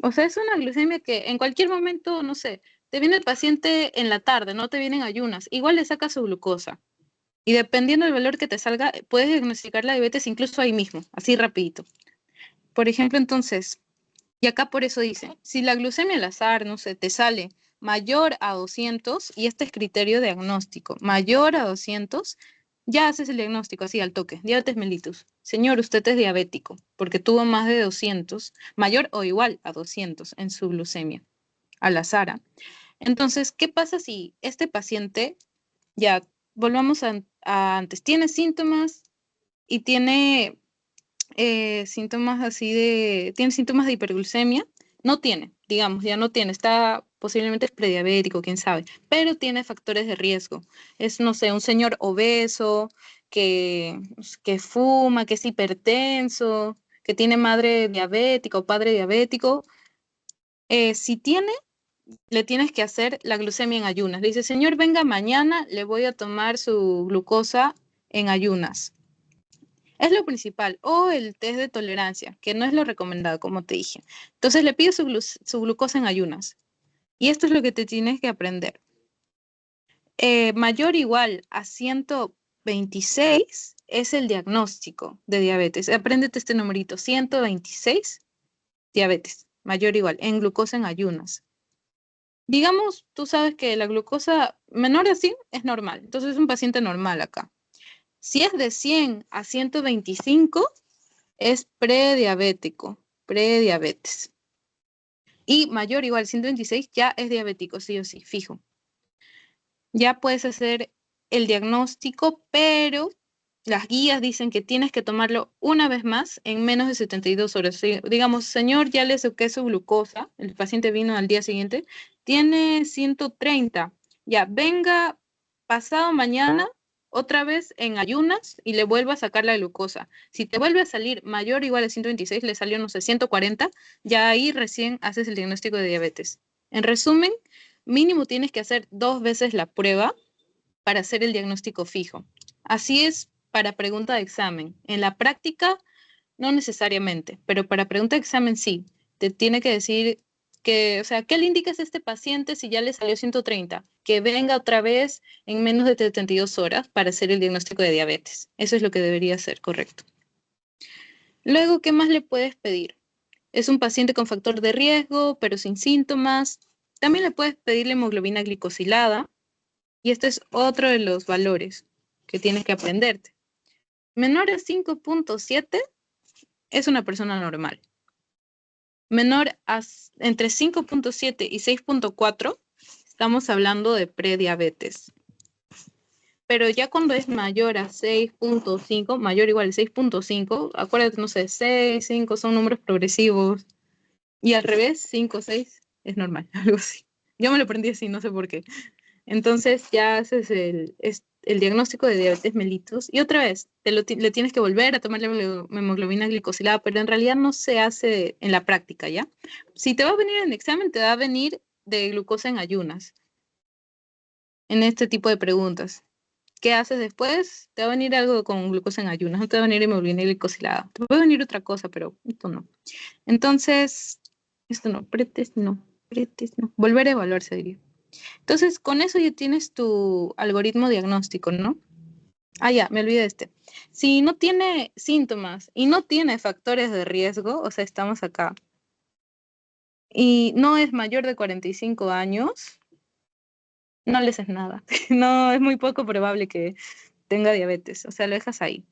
O sea, es una glucemia que en cualquier momento, no sé, te viene el paciente en la tarde, no te vienen ayunas, igual le sacas su glucosa. Y dependiendo del valor que te salga, puedes diagnosticar la diabetes incluso ahí mismo, así rapidito. Por ejemplo, entonces, y acá por eso dice, si la glucemia al azar, no sé, te sale mayor a 200, y este es criterio diagnóstico, mayor a 200, ya haces el diagnóstico así al toque, diabetes mellitus. Señor, usted es diabético, porque tuvo más de 200, mayor o igual a 200 en su glucemia, al azar. ¿Ah? Entonces, ¿qué pasa si este paciente, ya volvamos a antes, tiene síntomas y tiene síntomas así tiene síntomas de hiperglucemia? No tiene, digamos, ya no tiene, está posiblemente es prediabético, quién sabe, pero tiene factores de riesgo. Es, no sé, un señor obeso que fuma, que es hipertenso, que tiene madre diabética o padre diabético. Si tiene, le tienes que hacer la glucemia en ayunas. Le dice, señor, venga mañana, le voy a tomar su glucosa en ayunas. Es lo principal. O el test de tolerancia, que no es lo recomendado, como te dije. Entonces le pides su glucosa en ayunas. Y esto es lo que te tienes que aprender. Mayor o igual a 126 es el diagnóstico de diabetes. Apréndete este numerito, 126, diabetes. Mayor o igual, en glucosa en ayunas. Digamos, tú sabes que la glucosa menor a 100 es normal. Entonces es un paciente normal acá. Si es de 100 a 125, es prediabético, prediabetes. Y mayor o igual 126 ya es diabético, sí o sí, fijo. Ya puedes hacer el diagnóstico, pero las guías dicen que tienes que tomarlo una vez más en menos de 72 horas. Sí, digamos, señor, ya le saqué su glucosa, el paciente vino al día siguiente, tiene 130, ya venga pasado mañana otra vez en ayunas y le vuelva a sacar la glucosa. Si te vuelve a salir mayor o igual a 126, le salió, no sé, 140, ya ahí recién haces el diagnóstico de diabetes. En resumen, mínimo tienes que hacer 2 veces la prueba para hacer el diagnóstico fijo. Así es para pregunta de examen. En la práctica, no necesariamente, pero para pregunta de examen sí. Te tiene que decir que, o sea, ¿qué le indicas a este paciente si ya le salió 130? Que venga otra vez en menos de 72 horas para hacer el diagnóstico de diabetes. Eso es lo que debería ser correcto. Luego, ¿qué más le puedes pedir? Es un paciente con factor de riesgo, pero sin síntomas. También le puedes pedir la hemoglobina glicosilada. Y este es otro de los valores que tienes que aprenderte. Menor a 5.7 es una persona normal. Menor a entre 5.7 y 6.4 estamos hablando de prediabetes. Pero ya cuando es mayor a 6.5, mayor o igual a 6.5, acuérdate, no sé, 6, 5 son números progresivos. Y al revés, 5, 6 es normal, algo así. Yo me lo aprendí así, no sé por qué. Entonces ya haces el diagnóstico de diabetes mellitus y otra vez le tienes que volver a tomar la hemoglobina glicosilada, pero en realidad no se hace en la práctica, ¿ya? Si te va a venir en examen, te va a venir de glucosa en ayunas, en este tipo de preguntas. ¿Qué haces después? Te va a venir algo con glucosa en ayunas, no te va a venir hemoglobina glicosilada. Te puede venir otra cosa, pero esto no. Entonces, esto no, pretest no. Volver a evaluar, se diría. Entonces, con eso ya tienes tu algoritmo diagnóstico, ¿no? Ah, ya, me olvidé de este. Si no tiene síntomas y no tiene factores de riesgo, o sea, estamos acá, y no es mayor de 45 años, no le haces nada. No, es muy poco probable que tenga diabetes, o sea, lo dejas ahí.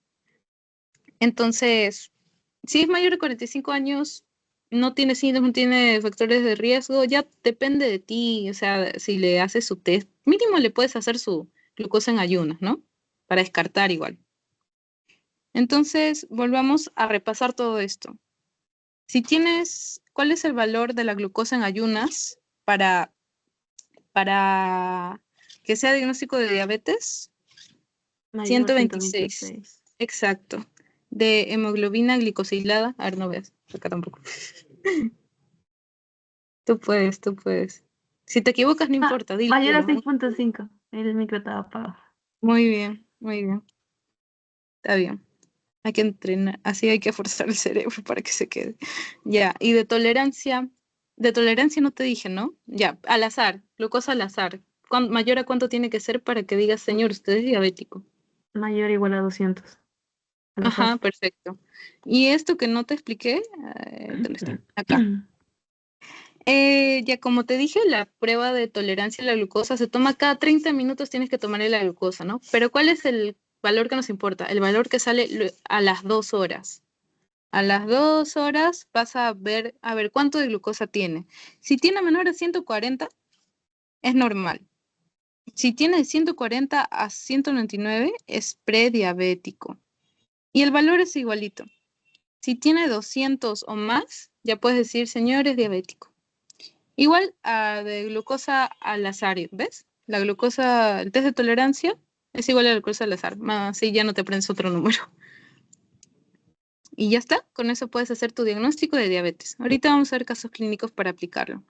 Entonces, si es mayor de 45 años, no tiene síntomas, no tiene factores de riesgo, ya depende de ti, o sea, si le haces su test, mínimo le puedes hacer su glucosa en ayunas, ¿no? Para descartar igual. Entonces, volvamos a repasar todo esto. Si tienes, ¿cuál es el valor de la glucosa en ayunas para que sea diagnóstico de diabetes? Mayor a 126. 126. Exacto. De hemoglobina glicosilada. A ver, no veas, acá tampoco. Tú puedes, tú puedes. Si te equivocas, no Ah, importa, dilo, mayor a dilo. 6.5. El micro estaba apagado. Muy bien, muy bien. Está bien. Hay que entrenar, así hay que forzar el cerebro para que se quede. Ya, y de tolerancia no te dije, ¿no? Ya, al azar, glucosa al azar. ¿Mayor a cuánto tiene que ser para que digas, señor, usted es diabético? Mayor o igual a 200. Al Ajá, azar. perfecto. Y esto que no te expliqué, ¿dónde está? Acá. Ya como te dije, la prueba de tolerancia a la glucosa se toma cada 30 minutos, tienes que tomar la glucosa, ¿no? Pero ¿cuál es el valor que nos importa? El valor que sale a las 2 horas. A las 2 horas vas a ver cuánto de glucosa tiene. Si tiene menor a 140, es normal. Si tiene de 140 a 199, es prediabético. Y el valor es igualito. Si tiene 200 o más, ya puedes decir, señor, es diabético. Igual de glucosa al azar, ¿ves? La glucosa, el test de tolerancia es igual a la glucosa al azar. Así ya no te aprendes otro número. Y ya está, con eso puedes hacer tu diagnóstico de diabetes. Ahorita vamos a ver casos clínicos para aplicarlo.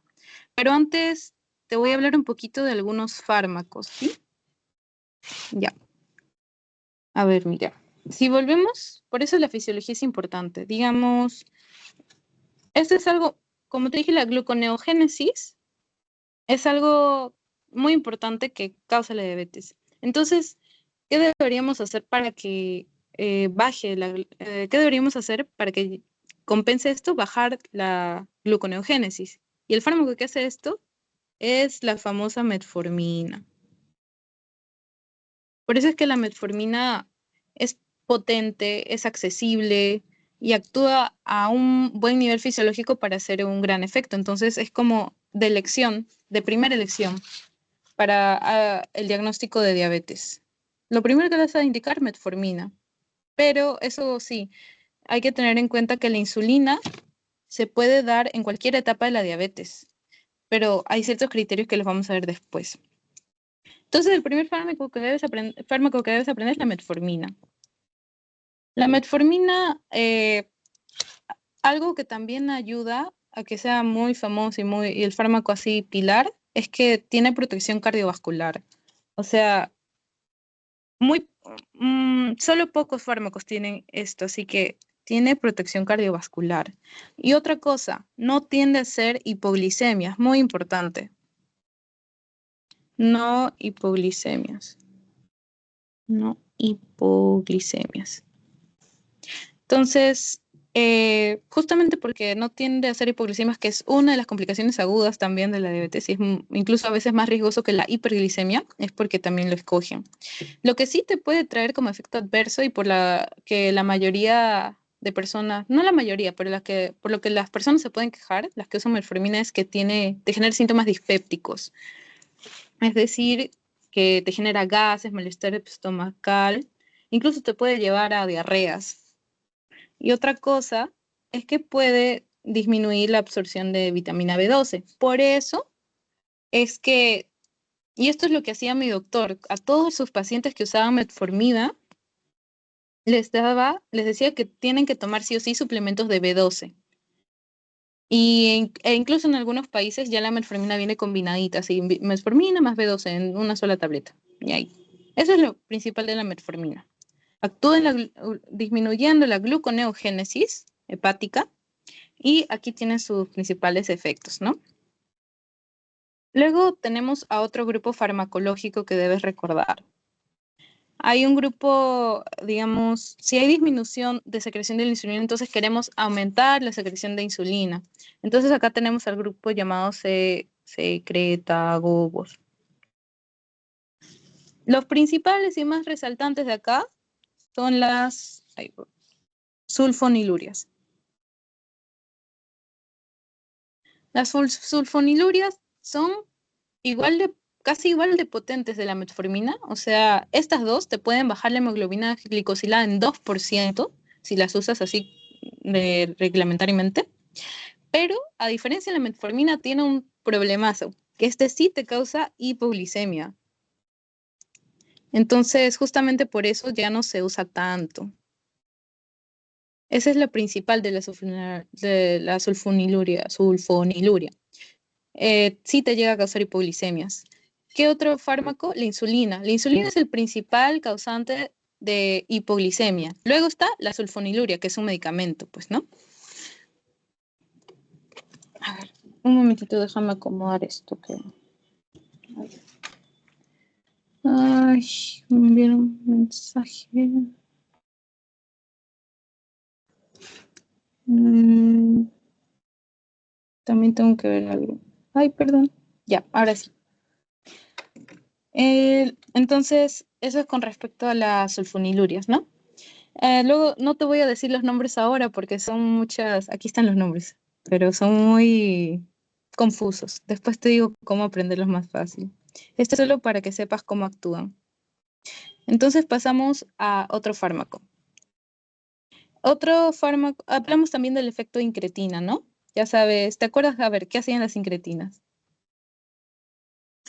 Pero antes te voy a hablar un poquito de algunos fármacos, ¿sí? Ya. A ver, mira. Si volvemos, por eso la fisiología es importante. Digamos, esto es algo, como te dije, la gluconeogénesis es algo muy importante que causa la diabetes. Entonces, ¿qué deberíamos hacer para que qué deberíamos hacer para que compense esto? Bajar la gluconeogénesis. Y el fármaco que hace esto es la famosa metformina. Por eso es que la metformina es potente, es accesible y actúa a un buen nivel fisiológico para hacer un gran efecto. Entonces es como de elección, de primera elección para el diagnóstico de diabetes. Lo primero que le vas a indicar, metformina. Pero eso sí, hay que tener en cuenta que la insulina se puede dar en cualquier etapa de la diabetes, pero hay ciertos criterios que los vamos a ver después. Entonces, el primer fármaco que debes aprender es la metformina. La metformina, algo que también ayuda a que sea muy famoso y el fármaco así pilar, es que tiene protección cardiovascular. O sea, solo pocos fármacos tienen esto, así que tiene protección cardiovascular. Y otra cosa, no tiende a ser hipoglicemia, es muy importante. No hipoglicemias. No hipoglicemias. Entonces, justamente porque no tiende a ser hipoglicemias, que es una de las complicaciones agudas también de la diabetes, y es incluso a veces más riesgoso que la hiperglicemia, es porque también lo escogen. Lo que sí te puede traer como efecto adverso y por que la mayoría de personas, no la mayoría, pero por lo que las personas se pueden quejar, las que usan metformina, es que te genera síntomas dispépticos. Es decir, que te genera gases, malestar estomacal, incluso te puede llevar a diarreas. Y otra cosa es que puede disminuir la absorción de vitamina B12. Por eso es que, y esto es lo que hacía mi doctor, a todos sus pacientes que usaban metformina, les decía que tienen que tomar sí o sí suplementos de B12. E incluso en algunos países ya la metformina viene combinadita, así, metformina más B12 en una sola tableta. Y ahí. Eso es lo principal de la metformina. Actúa disminuyendo la gluconeogénesis hepática y aquí tienen sus principales efectos, ¿no? Luego tenemos a otro grupo farmacológico que debes recordar. Hay un grupo, digamos, si hay disminución de secreción de la insulina, entonces queremos aumentar la secreción de insulina. Entonces acá tenemos al grupo llamado secretagogos. Los principales y más resaltantes de acá son las sulfonilurias. Las sulfonilurias son casi igual de potentes de la metformina, o sea, estas dos te pueden bajar la hemoglobina glicosilada en 2% si las usas así reglamentariamente, pero a diferencia de la metformina tiene un problemazo, que este sí te causa hipoglicemia. Entonces, justamente por eso ya no se usa tanto. Esa es la principal de la sulfoniluria. sí te llega a causar hipoglicemias. ¿Qué otro fármaco? La insulina. La insulina es el principal causante de hipoglicemia. Luego está la sulfoniluria, que es un medicamento, pues, ¿no? A ver, un momentito, déjame acomodar esto. Ay, me enviaron un mensaje. También tengo que ver algo. Ay, perdón. Ya, ahora sí. Entonces, eso es con respecto a las sulfonilurias, ¿no? Luego, no te voy a decir los nombres ahora porque son muchas, aquí están los nombres, pero son muy confusos. Después te digo cómo aprenderlos más fácil. Esto es solo para que sepas cómo actúan. Entonces pasamos a otro fármaco. Otro fármaco, hablamos también del efecto incretina, ¿no? Ya sabes, ¿te acuerdas? A ver, ¿qué hacían las incretinas?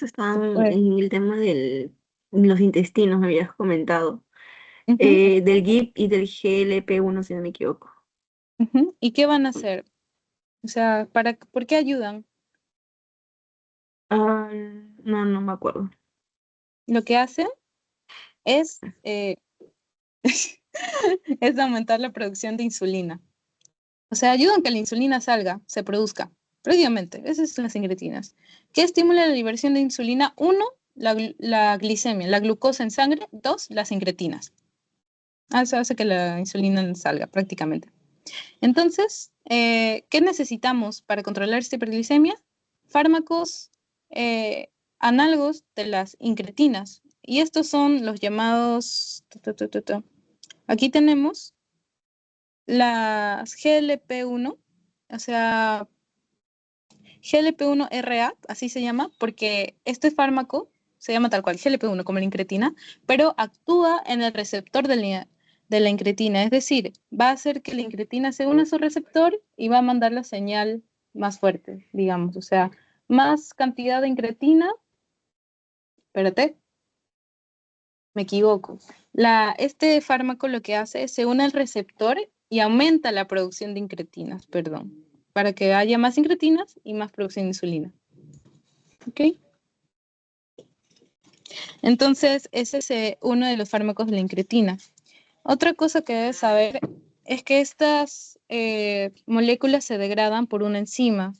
Están Pues, en el tema de los intestinos, me habías comentado. ujú, Del GIP y del GLP-1, si no me equivoco. ujú. ¿Y qué van a hacer? O sea, ¿por qué ayudan? Ah, no, no me acuerdo. Lo que hacen es, es aumentar la producción de insulina. O sea, ayudan a que la insulina salga, se produzca. Prácticamente, esas son las incretinas. ¿Qué estimula la liberación de insulina? Uno, la glicemia, la glucosa en sangre. Dos, las incretinas. Eso hace que la insulina salga prácticamente. Entonces, ¿qué necesitamos para controlar esta hiperglicemia? Fármacos análogos de las incretinas. Y estos son los llamados... Aquí tenemos las GLP-1, o sea, GLP-1RA, así se llama, porque este fármaco se llama tal cual, GLP-1 como la incretina, pero actúa en el receptor de la incretina, es decir, va a hacer que la incretina se una a su receptor y va a mandar la señal más fuerte, digamos, o sea, más cantidad de incretina, espérate, me equivoco. Este fármaco lo que hace es se une al receptor y aumenta la producción de incretinas, perdón, para que haya más incretinas y más producción de insulina. ¿Ok? Entonces, ese es uno de los fármacos de la incretina. Otra cosa que debes saber es que estas moléculas se degradan por una enzima,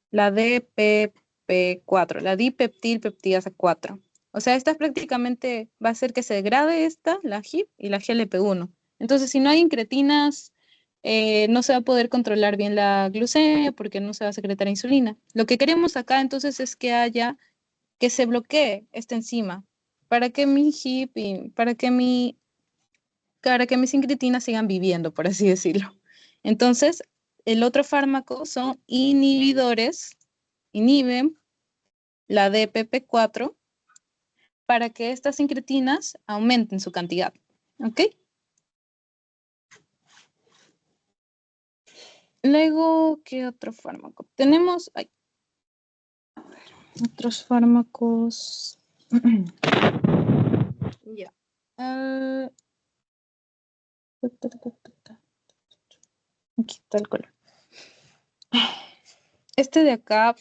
la DPP4, la dipeptilpeptidasa 4. O sea, esta prácticamente va a hacer que se degrade esta, la HIP y la GLP-1. Entonces, si no hay incretinas, no se va a poder controlar bien la glucemia porque no se va a secretar insulina. Lo que queremos acá entonces es que se bloquee esta enzima para que mi HIP y para que mis incretinas sigan viviendo, por así decirlo. Entonces, el otro fármaco son inhibidores, inhiben la DPP4 para que estas incretinas aumenten su cantidad. ¿Ok? Luego, ¿qué otro fármaco? Tenemos otros fármacos. Ya. Aquí está el color. Este de acá,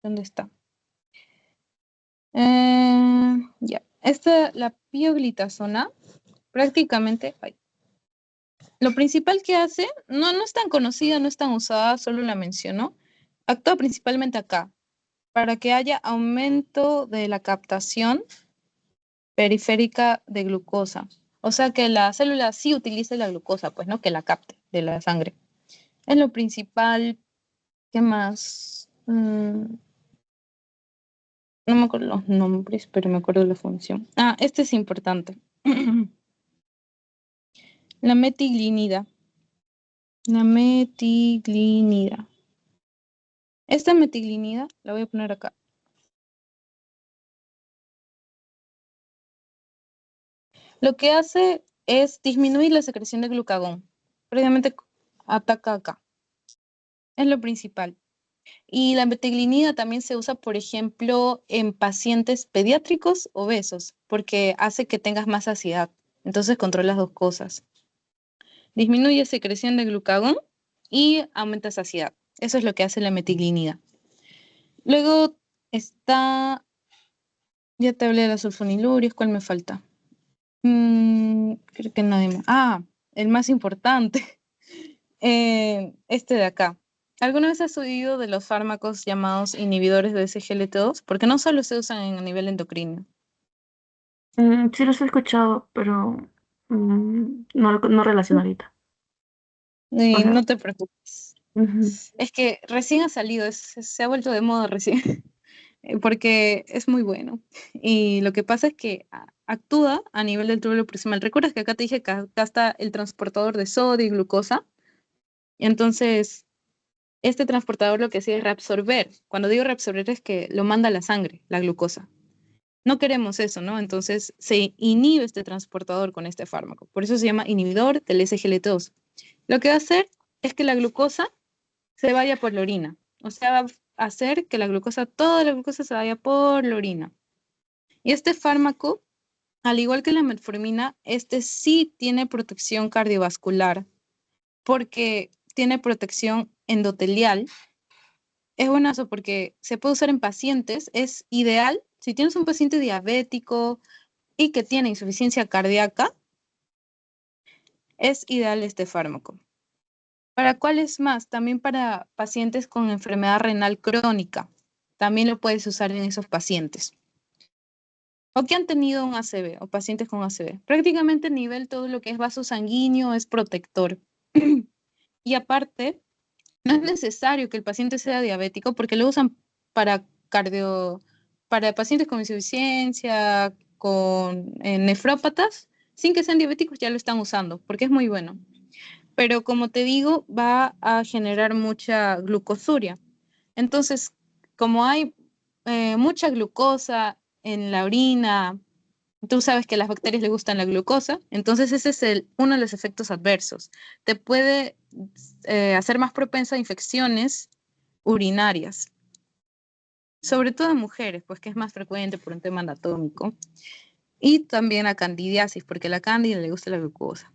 ¿dónde está? Ya. La pioglitazona, prácticamente, lo principal que hace, no es tan conocida, no es tan usada, solo la menciono, actúa principalmente acá, para que haya aumento de la captación periférica de glucosa. O sea, que la célula sí utilice la glucosa, pues, ¿no? Que la capte de la sangre. Es lo principal. ¿Qué más? No me acuerdo los nombres, pero me acuerdo de la función. Ah, este es importante. La metiglinida. La metiglinida. Esta metiglinida la voy a poner acá. Lo que hace es disminuir la secreción de glucagón. Previamente ataca acá. Es lo principal. Y la metiglinida también se usa, por ejemplo, en pacientes pediátricos obesos, porque hace que tengas más saciedad. Entonces controla las dos cosas. Disminuye secreción de glucagón y aumenta saciedad. Eso es lo que hace la metiglinida. Luego está, ya te hablé de las sulfonilurias, ¿cuál me falta? Creo que nadie más. Ah, el más importante, este de acá. ¿Alguna vez has oído de los fármacos llamados inhibidores de SGLT2? Porque no solo se usan a nivel endocrino. Sí los he escuchado, pero no relaciono ahorita. O Y sea, no te preocupes. ujú. Es que recién ha salido, se ha vuelto de moda recién, porque es muy bueno. Y lo que pasa es que actúa a nivel del túbulo proximal. ¿Recuerdas que acá te dije que acá está el transportador de sodio y glucosa? Entonces, este transportador lo que hace es reabsorber. Cuando digo reabsorber es que lo manda a la sangre, la glucosa. No queremos eso, ¿no? Entonces se inhibe este transportador con este fármaco. Por eso se llama inhibidor del SGLT2. Lo que va a hacer es que la glucosa se vaya por la orina. O sea, va a hacer que la glucosa, toda la glucosa se vaya por la orina. Y este fármaco, al igual que la metformina, este sí tiene protección cardiovascular porque tiene protección endotelial. Es buenazo porque se puede usar en pacientes, es ideal si tienes un paciente diabético y que tiene insuficiencia cardíaca, es ideal este fármaco. ¿Para cuáles más? También para pacientes con enfermedad renal crónica. También lo puedes usar en esos pacientes. O que han tenido un ACV o pacientes con ACV. Prácticamente a nivel todo lo que es vaso sanguíneo es protector. Y aparte, no es necesario que el paciente sea diabético porque lo usan para para pacientes con insuficiencia, con nefrópatas, sin que sean diabéticos ya lo están usando porque es muy bueno. Pero como te digo, va a generar mucha glucosuria. Entonces, como hay mucha glucosa en la orina, tú sabes que a las bacterias les gustan la glucosa, entonces ese es uno de los efectos adversos. Te puede hacer más propensa a infecciones urinarias, sobre todo en mujeres, pues que es más frecuente por un tema anatómico, y también a candidiasis, porque a la cándida le gusta la glucosa.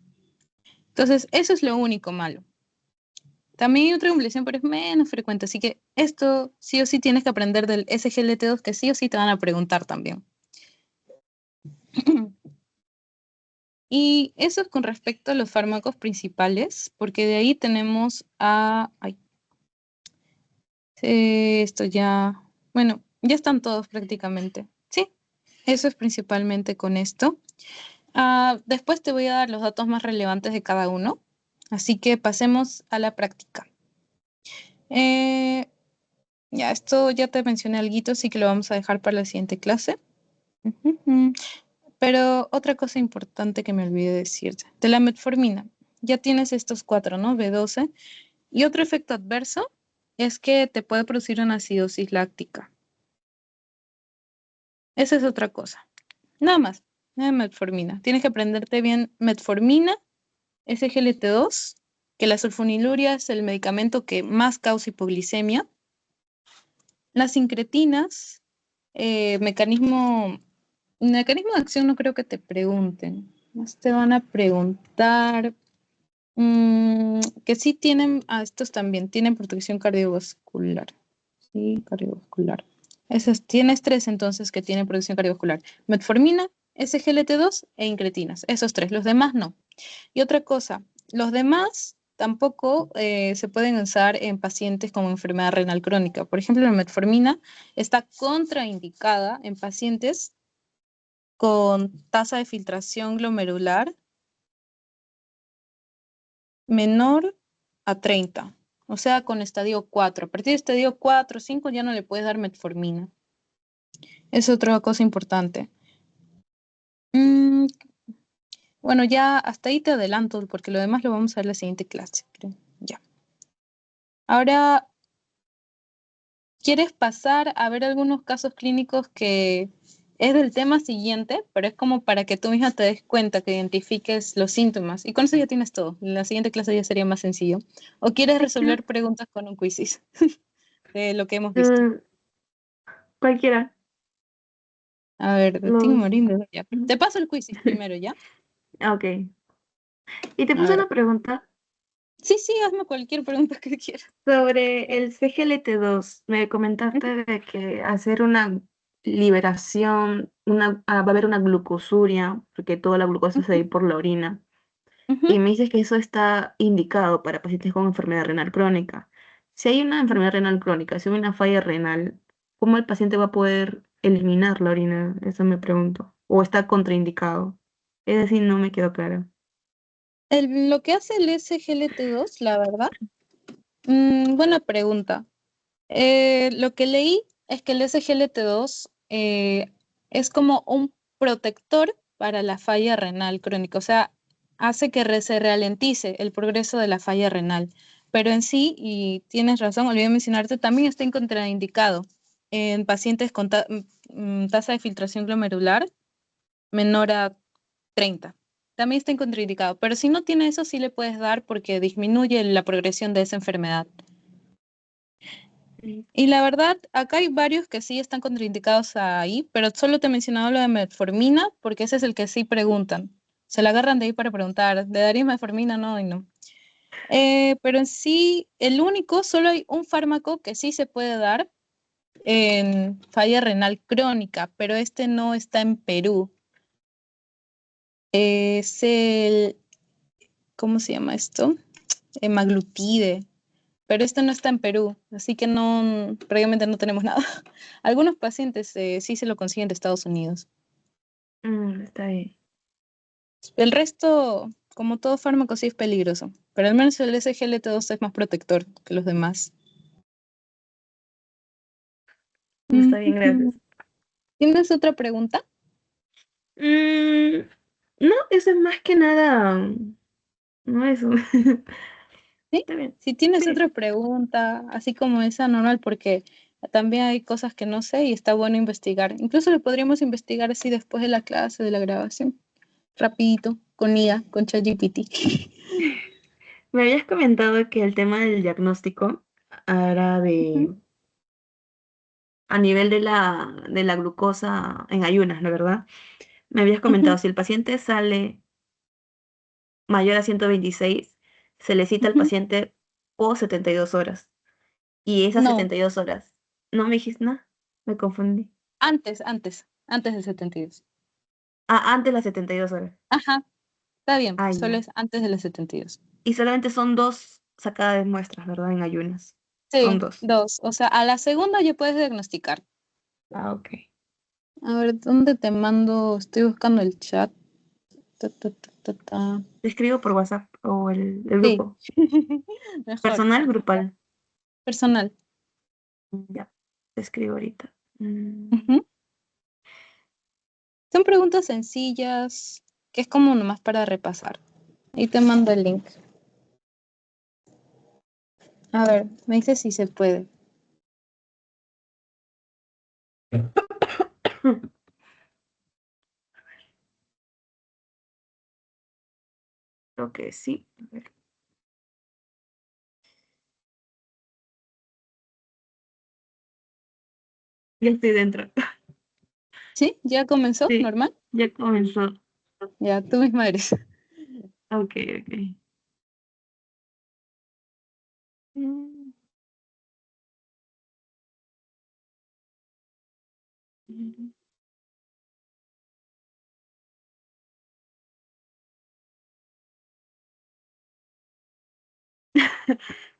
Entonces, eso es lo único malo. También hay otra emulación, pero es menos frecuente, así que esto sí o sí tienes que aprender del SGLT2, que sí o sí te van a preguntar también. Y eso es con respecto a los fármacos principales, porque de ahí tenemos a... Ay, esto ya... Bueno, ya están todos prácticamente. Sí, eso es principalmente con esto. Después te voy a dar los datos más relevantes de cada uno, así que pasemos a la práctica. Ya, esto ya te mencioné algo, así que lo vamos a dejar para la siguiente clase. Ujú. Pero otra cosa importante que me olvidé decirte, de la metformina, ya tienes estos cuatro, ¿no? B12. Y otro efecto adverso es que te puede producir una acidosis láctica. Esa es otra cosa. Nada más, nada de metformina. Tienes que aprenderte bien metformina, SGLT2, que la sulfoniluria es el medicamento que más causa hipoglicemia. Las incretinas, mecanismo de acción no creo que te pregunten. Más te van a preguntar que sí tienen, estos también tienen protección cardiovascular. Sí, cardiovascular. Tienes tres entonces que tienen protección cardiovascular. Metformina, SGLT2 e incretinas. Esos tres, los demás no. Y otra cosa, los demás tampoco se pueden usar en pacientes con enfermedad renal crónica. Por ejemplo, la metformina está contraindicada en pacientes con tasa de filtración glomerular menor a 30, o sea, con estadio 4. A partir de estadio 4 o 5 ya no le puedes dar metformina. Es otra cosa importante. Mm, bueno, ya hasta ahí te adelanto, porque lo demás lo vamos a ver en la siguiente clase, creo. Ya. Ahora, ¿quieres pasar a ver algunos casos clínicos que es del tema siguiente, pero es como para que tú misma te des cuenta, que identifiques los síntomas? Y con eso ya tienes todo. En la siguiente clase ya sería más sencillo. ¿O quieres Sí, claro. resolver preguntas con un quiz de lo que hemos visto? Mm, Cualquiera. A ver, de Tim Los. Morín, ya. Ujú. Te paso el quiz primero, ¿ya? Ok. Y te A puse ver, una pregunta. Sí, sí, hazme cualquier pregunta que quieras. Sobre el CGLT2, me comentaste de que hacer una liberación, va a haber una glucosuria, porque toda la glucosa se va a ir por la orina. Ujú. Y me dices que eso está indicado para pacientes con enfermedad renal crónica. Si hay una enfermedad renal crónica, si hay una falla renal, ¿cómo el paciente va a poder eliminar la orina? Eso me pregunto. ¿O está contraindicado? Es decir, no me quedó claro. Lo que hace el SGLT2, la verdad, buena pregunta. Lo que leí es que el SGLT2 es como un protector para la falla renal crónica, o sea, hace que se ralentice el progreso de la falla renal. Pero en sí, y tienes razón, olvidé mencionarte, también está contraindicado en pacientes con tasa de filtración glomerular menor a 30. También está contraindicado, pero si no tiene eso, sí le puedes dar porque disminuye la progresión de esa enfermedad. Mm. Y la verdad, acá hay varios que sí están contraindicados ahí, pero solo te he mencionado lo de metformina porque ese es el que sí preguntan. Se la agarran de ahí para preguntar, ¿de daría metformina? No, y no. Pero en sí, el único, solo hay un fármaco que sí se puede dar en falla renal crónica, pero este no está en Perú. Es el, ¿cómo se llama esto? Emaglutide. Pero esto no está en Perú, así que no, prácticamente no tenemos nada. Algunos pacientes sí se lo consiguen de Estados Unidos. Está bien. El resto, como todo fármaco, sí es peligroso, pero al menos el SGLT2 es más protector que los demás. Está bien, gracias. Ujú. ¿Tienes otra pregunta? Mm, no, eso es más que nada. No, eso. Sí. Está bien. Si tienes Sí. otra pregunta, así como esa, normal, porque también hay cosas que no sé y está bueno investigar. Incluso lo podríamos investigar así después de la clase, de la grabación, rapidito, con IA, con ChatGPT. Me habías comentado que el tema del diagnóstico era Ujú, a nivel de la glucosa en ayunas, ¿no verdad? Me habías ujú, comentado, si el paciente sale mayor a 126, se le cita al ujú. paciente por 72 horas. Y esas No, 72 horas, no me dijiste nada, me confundí. antes del 72. Ah, antes de las 72 horas. Ajá, está bien, Ah, solo ya. es antes de los 72. Y solamente son dos sacadas de muestras, ¿verdad? En ayunas. Son Sí, dos. dos. O sea, a la segunda ya puedes diagnosticar. Ah, ok. A ver, ¿dónde te mando? Estoy buscando el chat. Ta, ta, ta, ta, ta. Te escribo por WhatsApp o el Sí, grupo. mejor. Personal, grupal. Personal. Ya, te escribo ahorita. Ujú. Son preguntas sencillas, que es como nomás para repasar. Ahí te mando el link. A ver, me dice si se puede. Creo que sí. A ver. Ya estoy dentro. ¿Sí? ¿Ya comenzó? Sí, ¿Normal? ya comenzó. Ya, tú misma eres. Ok, ok. Mm, mm.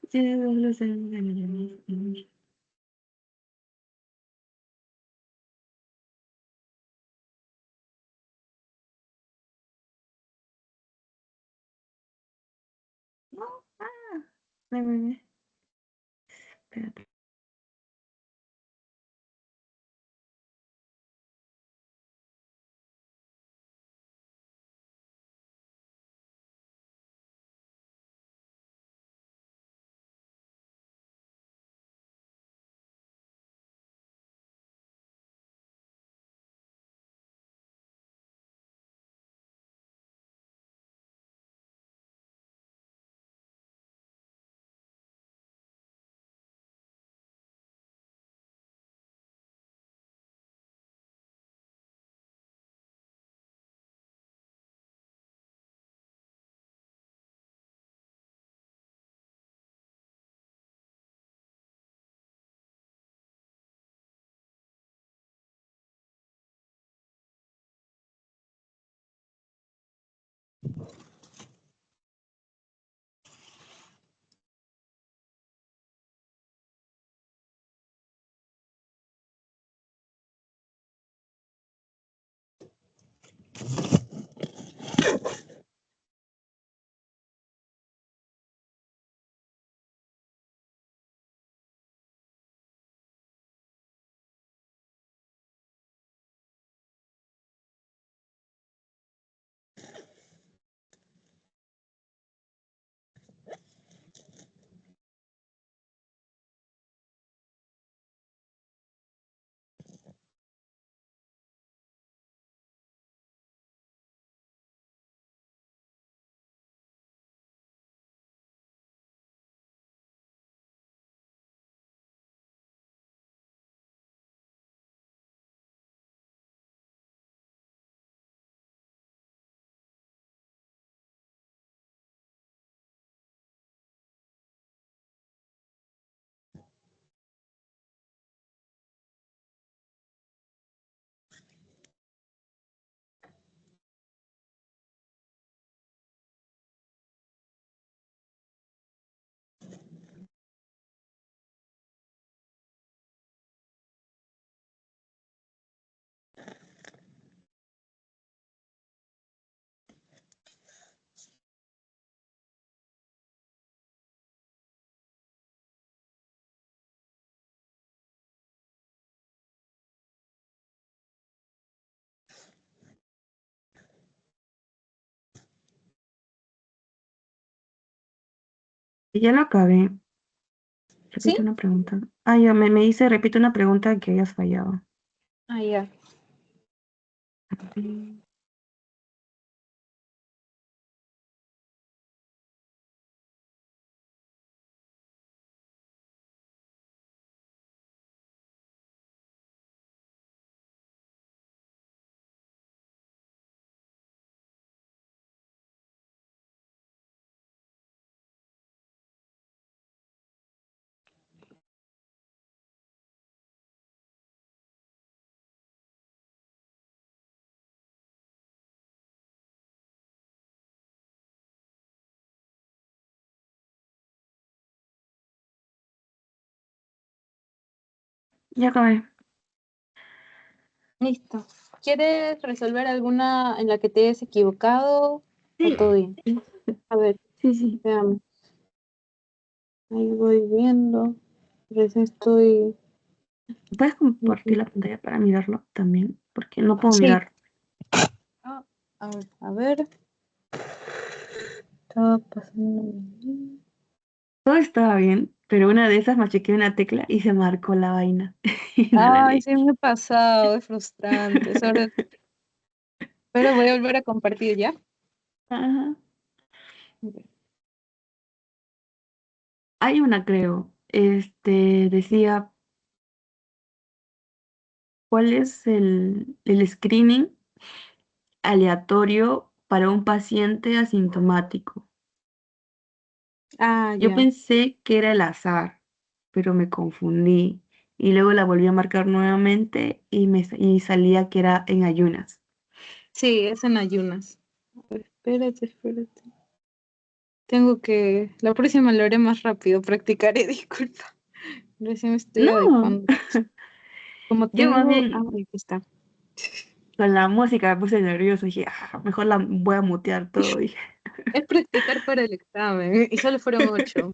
Tiene dos luces de millones. No, ay, ay, ay. Espérate. Ya lo acabé. ¿Sí? Repito una pregunta. Ah, ya me dice, repito una pregunta que hayas fallado. Ah, ya. Ya acabé. Listo. ¿Quieres resolver alguna en la que te hayas equivocado o Sí, todo bien? A ver, sí, sí. veamos. Ahí voy viendo. Recién estoy. ¿Puedes compartir la pantalla para mirarlo también? Porque no puedo Sí. mirar. Ah, a ver. Estaba pasando. Todo estaba bien, pero una de esas machuqué una tecla y se marcó la vaina. Y no la Ay, leí. sí me ha pasado, es frustrante. Pero voy a volver a compartir ya. Ajá. Hay una, creo. Decía, ¿cuál es el screening aleatorio para un paciente asintomático? Ah, Yo ya. pensé que era el azar, pero me confundí. Y luego la volví a marcar nuevamente y salía que era en ayunas. Sí, es en ayunas. A ver, espérate. Tengo que. La próxima lo haré más rápido, practicaré, disculpa. Recién me estoy No, adecuando. Como yo más tengo. Ah, bien aquí está. con la música me puse nervioso. Dije, "Ah, mejor la voy a mutear todo". Dije, Es practicar para el examen y solo fueron 8.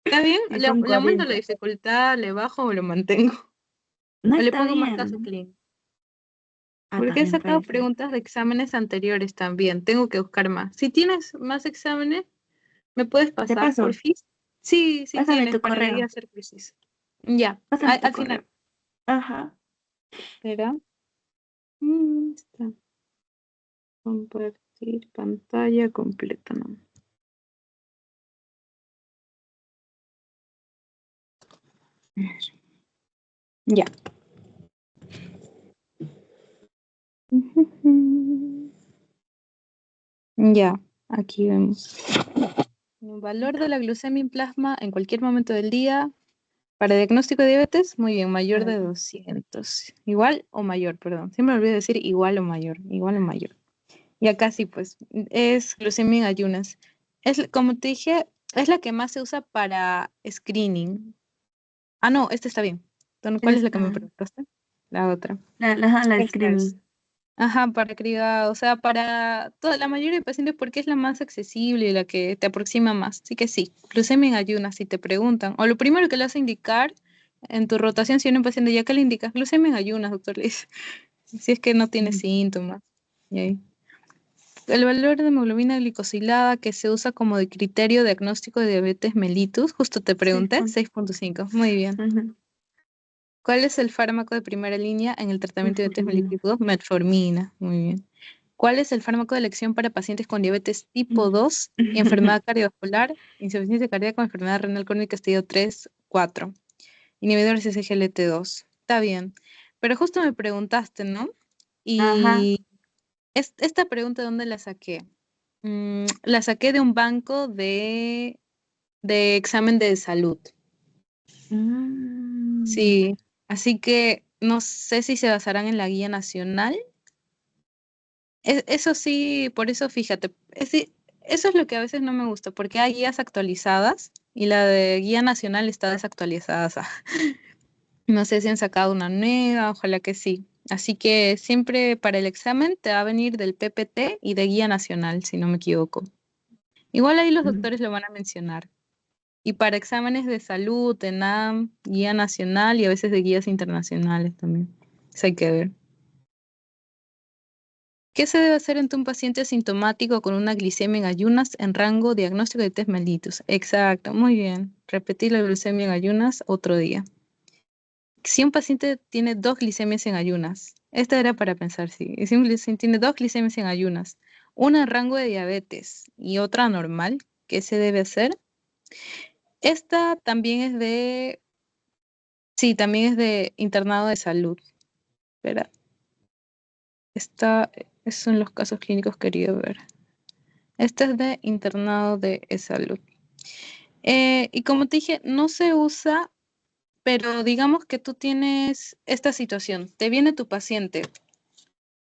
¿Está bien? y ¿Le, son le aumento la 40. dificultad, le bajo o lo mantengo? No ¿O le está pongo más caso bien. clean? Ah, Porque he también sacado puede ser. preguntas de exámenes anteriores también. Tengo que buscar más. Si tienes más exámenes, ¿me puedes Te pasar, paso. porfis? Sí, sí Pásame tienes, tu para ahí correo. hacer preciso. Ya, Pásame tu al correo. final. Ajá. Espera. Está. Compartir pantalla completa, ¿no? Ya. Ya, aquí vemos. El valor de la glucemia en plasma en cualquier momento del día para diagnóstico de diabetes, muy bien, mayor de 200. Igual o mayor, perdón. Siempre me olvido decir igual o mayor, igual o mayor. Y acá sí, pues, es glucemia en ayunas. Como te dije, es la que más se usa para screening. Ah, no, esta está bien. Entonces, ¿cuál es la que me Esta. preguntaste? La otra. La Esta es. screening. Ajá, para cribado, o sea, para toda la mayoría de pacientes porque es la más accesible y la que te aproxima más. Así que sí, glucemia en ayunas si te preguntan. O lo primero que le vas a indicar en tu rotación si viene un paciente, ya que le indicas glucemia en ayunas, doctor, le dice, si es que no tiene Ujú. síntomas. Y ahí. El valor de hemoglobina glicosilada que se usa como de criterio diagnóstico de diabetes mellitus, justo te Sí, pregunté, 6,5. Muy bien. ujú. ¿Cuál es el fármaco de primera línea en el tratamiento de diabetes Metformina. mellitus 2? Metformina. Muy bien. ¿Cuál es el fármaco de elección para pacientes con diabetes tipo 2 y enfermedad cardiovascular, insuficiencia cardíaca, enfermedad renal crónica estadio 3, 4? Inhibidores SGLT2. Está bien. Pero justo me preguntaste, ¿no? Ajá. Y esta pregunta, ¿de dónde la saqué? La saqué de un banco de examen de salud. Mm, Sí, así que no sé si se basarán en la guía nacional. Eso sí, por eso fíjate, sí, eso es lo que a veces no me gusta, porque hay guías actualizadas y la de guía nacional está desactualizada. O sea, no sé si han sacado una nueva, ojalá que sí. Así que siempre para el examen te va a venir del PPT y de guía nacional, si no me equivoco. Igual ahí los mm. doctores lo van a mencionar. Y para exámenes de salud, ENAM, guía nacional y a veces de guías internacionales también. Eso hay que ver. ¿Qué se debe hacer ante un paciente asintomático con una glicemia en ayunas en rango diagnóstico de test mellitus? Exacto, muy bien. Repetir la glucemia en ayunas otro día. Si un paciente tiene dos glicemias en ayunas, esta era para pensar, sí. Si un paciente tiene dos glicemias en ayunas, una en rango de diabetes y otra normal, ¿qué se debe hacer? Esta también es de, sí, también es de internado de salud. Espera, esos son los casos clínicos que quería ver. Este es de internado de salud. Y como te dije, no se usa, pero digamos que tú tienes esta situación. Te viene tu paciente,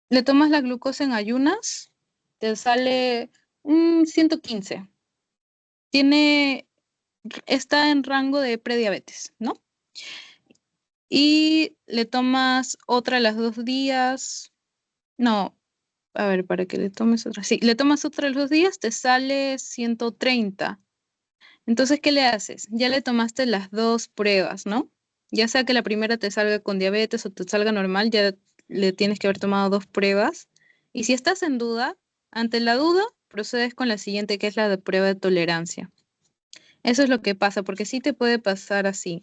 le tomas la glucosa en ayunas, te sale 115. Tiene, está en rango de prediabetes, ¿no? Y le tomas otra a los 2 días. No, a ver, para que le tomes otra. Sí, le tomas otra a los 2 días, te sale 130. Entonces, ¿qué le haces? Ya le tomaste las dos pruebas, ¿no? Ya sea que la primera te salga con diabetes o te salga normal, ya le tienes que haber tomado dos pruebas. Y si estás en duda, ante la duda, procedes con la siguiente, que es la de prueba de tolerancia. Eso es lo que pasa, porque sí te puede pasar así.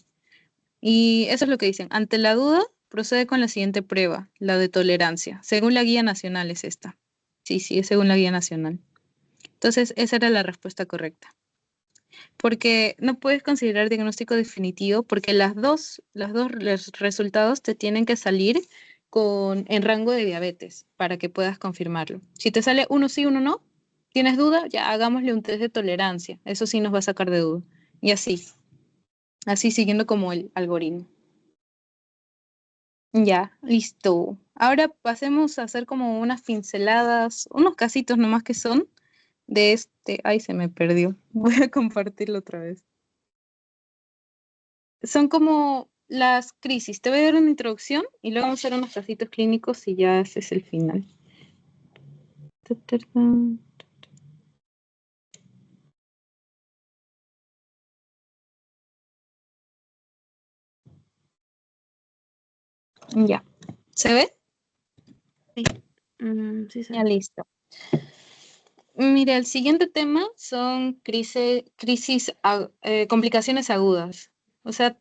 Y eso es lo que dicen. Ante la duda, procede con la siguiente prueba, la de tolerancia. Según la guía nacional es esta. Sí, sí, es según la guía nacional. Entonces, esa era la respuesta correcta. Porque no puedes considerar diagnóstico definitivo porque los resultados te tienen que salir en rango de diabetes para que puedas confirmarlo. Si te sale uno sí, uno no, tienes duda, ya hagámosle un test de tolerancia. Eso sí nos va a sacar de duda. Y así siguiendo como el algoritmo. Ya, listo. Ahora pasemos a hacer como unas pinceladas, unos casitos nomás que son de este. Ay, se me perdió. Voy a compartirlo otra vez. Son como las crisis. Te voy a dar una introducción y luego vamos a hacer unos casitos clínicos y ya ese es el final. Ta, ta, ta. Ya. ¿Se ve? Sí, sí se Ya ve. listo. Mira, el siguiente tema son complicaciones agudas. O sea,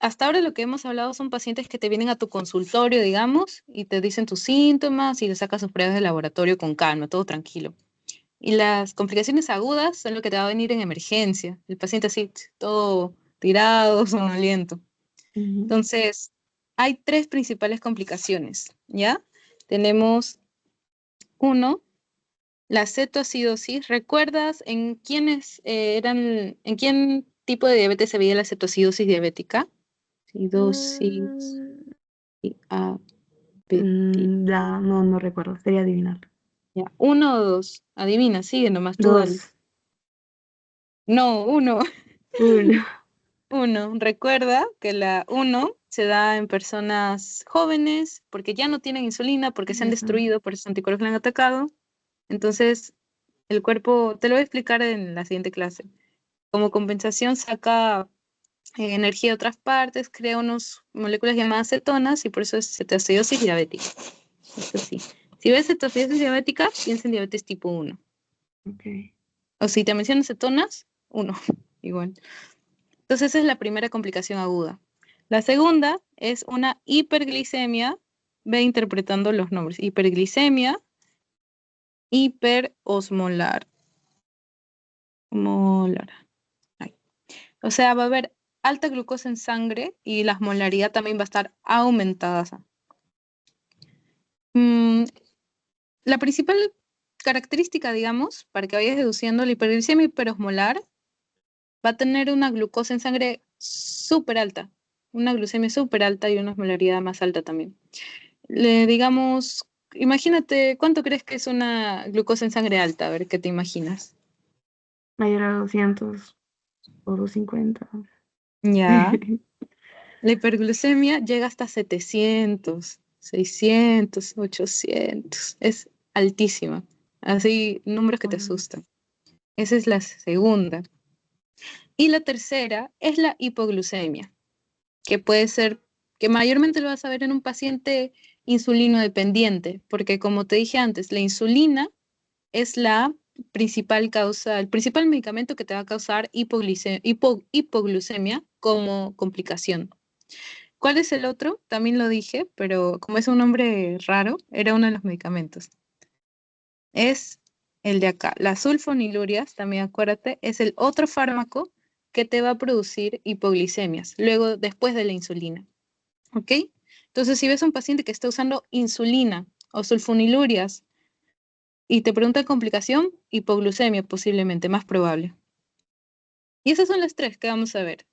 hasta ahora lo que hemos hablado son pacientes que te vienen a tu consultorio, digamos, y te dicen tus síntomas y le sacas sus pruebas de laboratorio con calma, todo tranquilo. Y las complicaciones agudas son lo que te va a venir en emergencia. El paciente así, todo tirado, somnoliento. Ujú. Entonces, hay tres principales complicaciones, ¿ya? Tenemos uno, la cetoacidosis. ¿Recuerdas en quién tipo de diabetes se veía la cetoacidosis diabética? Acidosis Mm, diabética. no, no recuerdo, sería adivinar. Ya. Uno o dos. Adivina, sigue nomás, tú dale. Dos, No, uno. uno. Uno. Recuerda que la uno se da en personas jóvenes porque ya no tienen insulina, porque se han Eso. destruido, por eso anticuerpos le han atacado. Entonces, el cuerpo, te lo voy a explicar en la siguiente clase. Como compensación saca energía de otras partes, crea unas moléculas llamadas cetonas y por eso es cetoacidosis diabética. Eso sí. Si ves cetoacidosis diabética, piensa en diabetes tipo 1. Ok. O si te mencionan cetonas, 1. Igual. Entonces esa es la primera complicación aguda. La segunda es una hiperglicemia. Ve interpretando los nombres. Hiperglicemia, hiperosmolar. Molar. Ay. O sea, va a haber alta glucosa en sangre y la osmolaridad también va a estar aumentada. Mm, la principal característica, digamos, para que vayas deduciendo, la hiperglicemia hiperosmolar va a tener una glucosa en sangre súper alta, una glucemia súper alta y una osmolaridad más alta también. Digamos, imagínate, ¿cuánto crees que es una glucosa en sangre alta? A ver, ¿qué te imaginas? Mayor a 200 o 250. Ya. La hiperglucemia llega hasta 700, 600, 800. Es altísima. Así, números que te Bueno, asustan. Esa es la segunda. Y la tercera es la hipoglucemia, que puede ser, que mayormente lo vas a ver en un paciente insulino dependiente, porque como te dije antes, la insulina es la principal causa, el principal medicamento que te va a causar hipoglucemia como complicación. ¿Cuál es el otro? También lo dije, pero como es un nombre raro, era uno de los medicamentos. Es el de acá. Las sulfonilurias, también acuérdate, es el otro fármaco que te va a producir hipoglicemias, luego después de la insulina. ¿Ok? Entonces, si ves a un paciente que está usando insulina o sulfonilurias y te pregunta complicación, hipoglucemia posiblemente, más probable. Y esas son las tres que vamos a ver.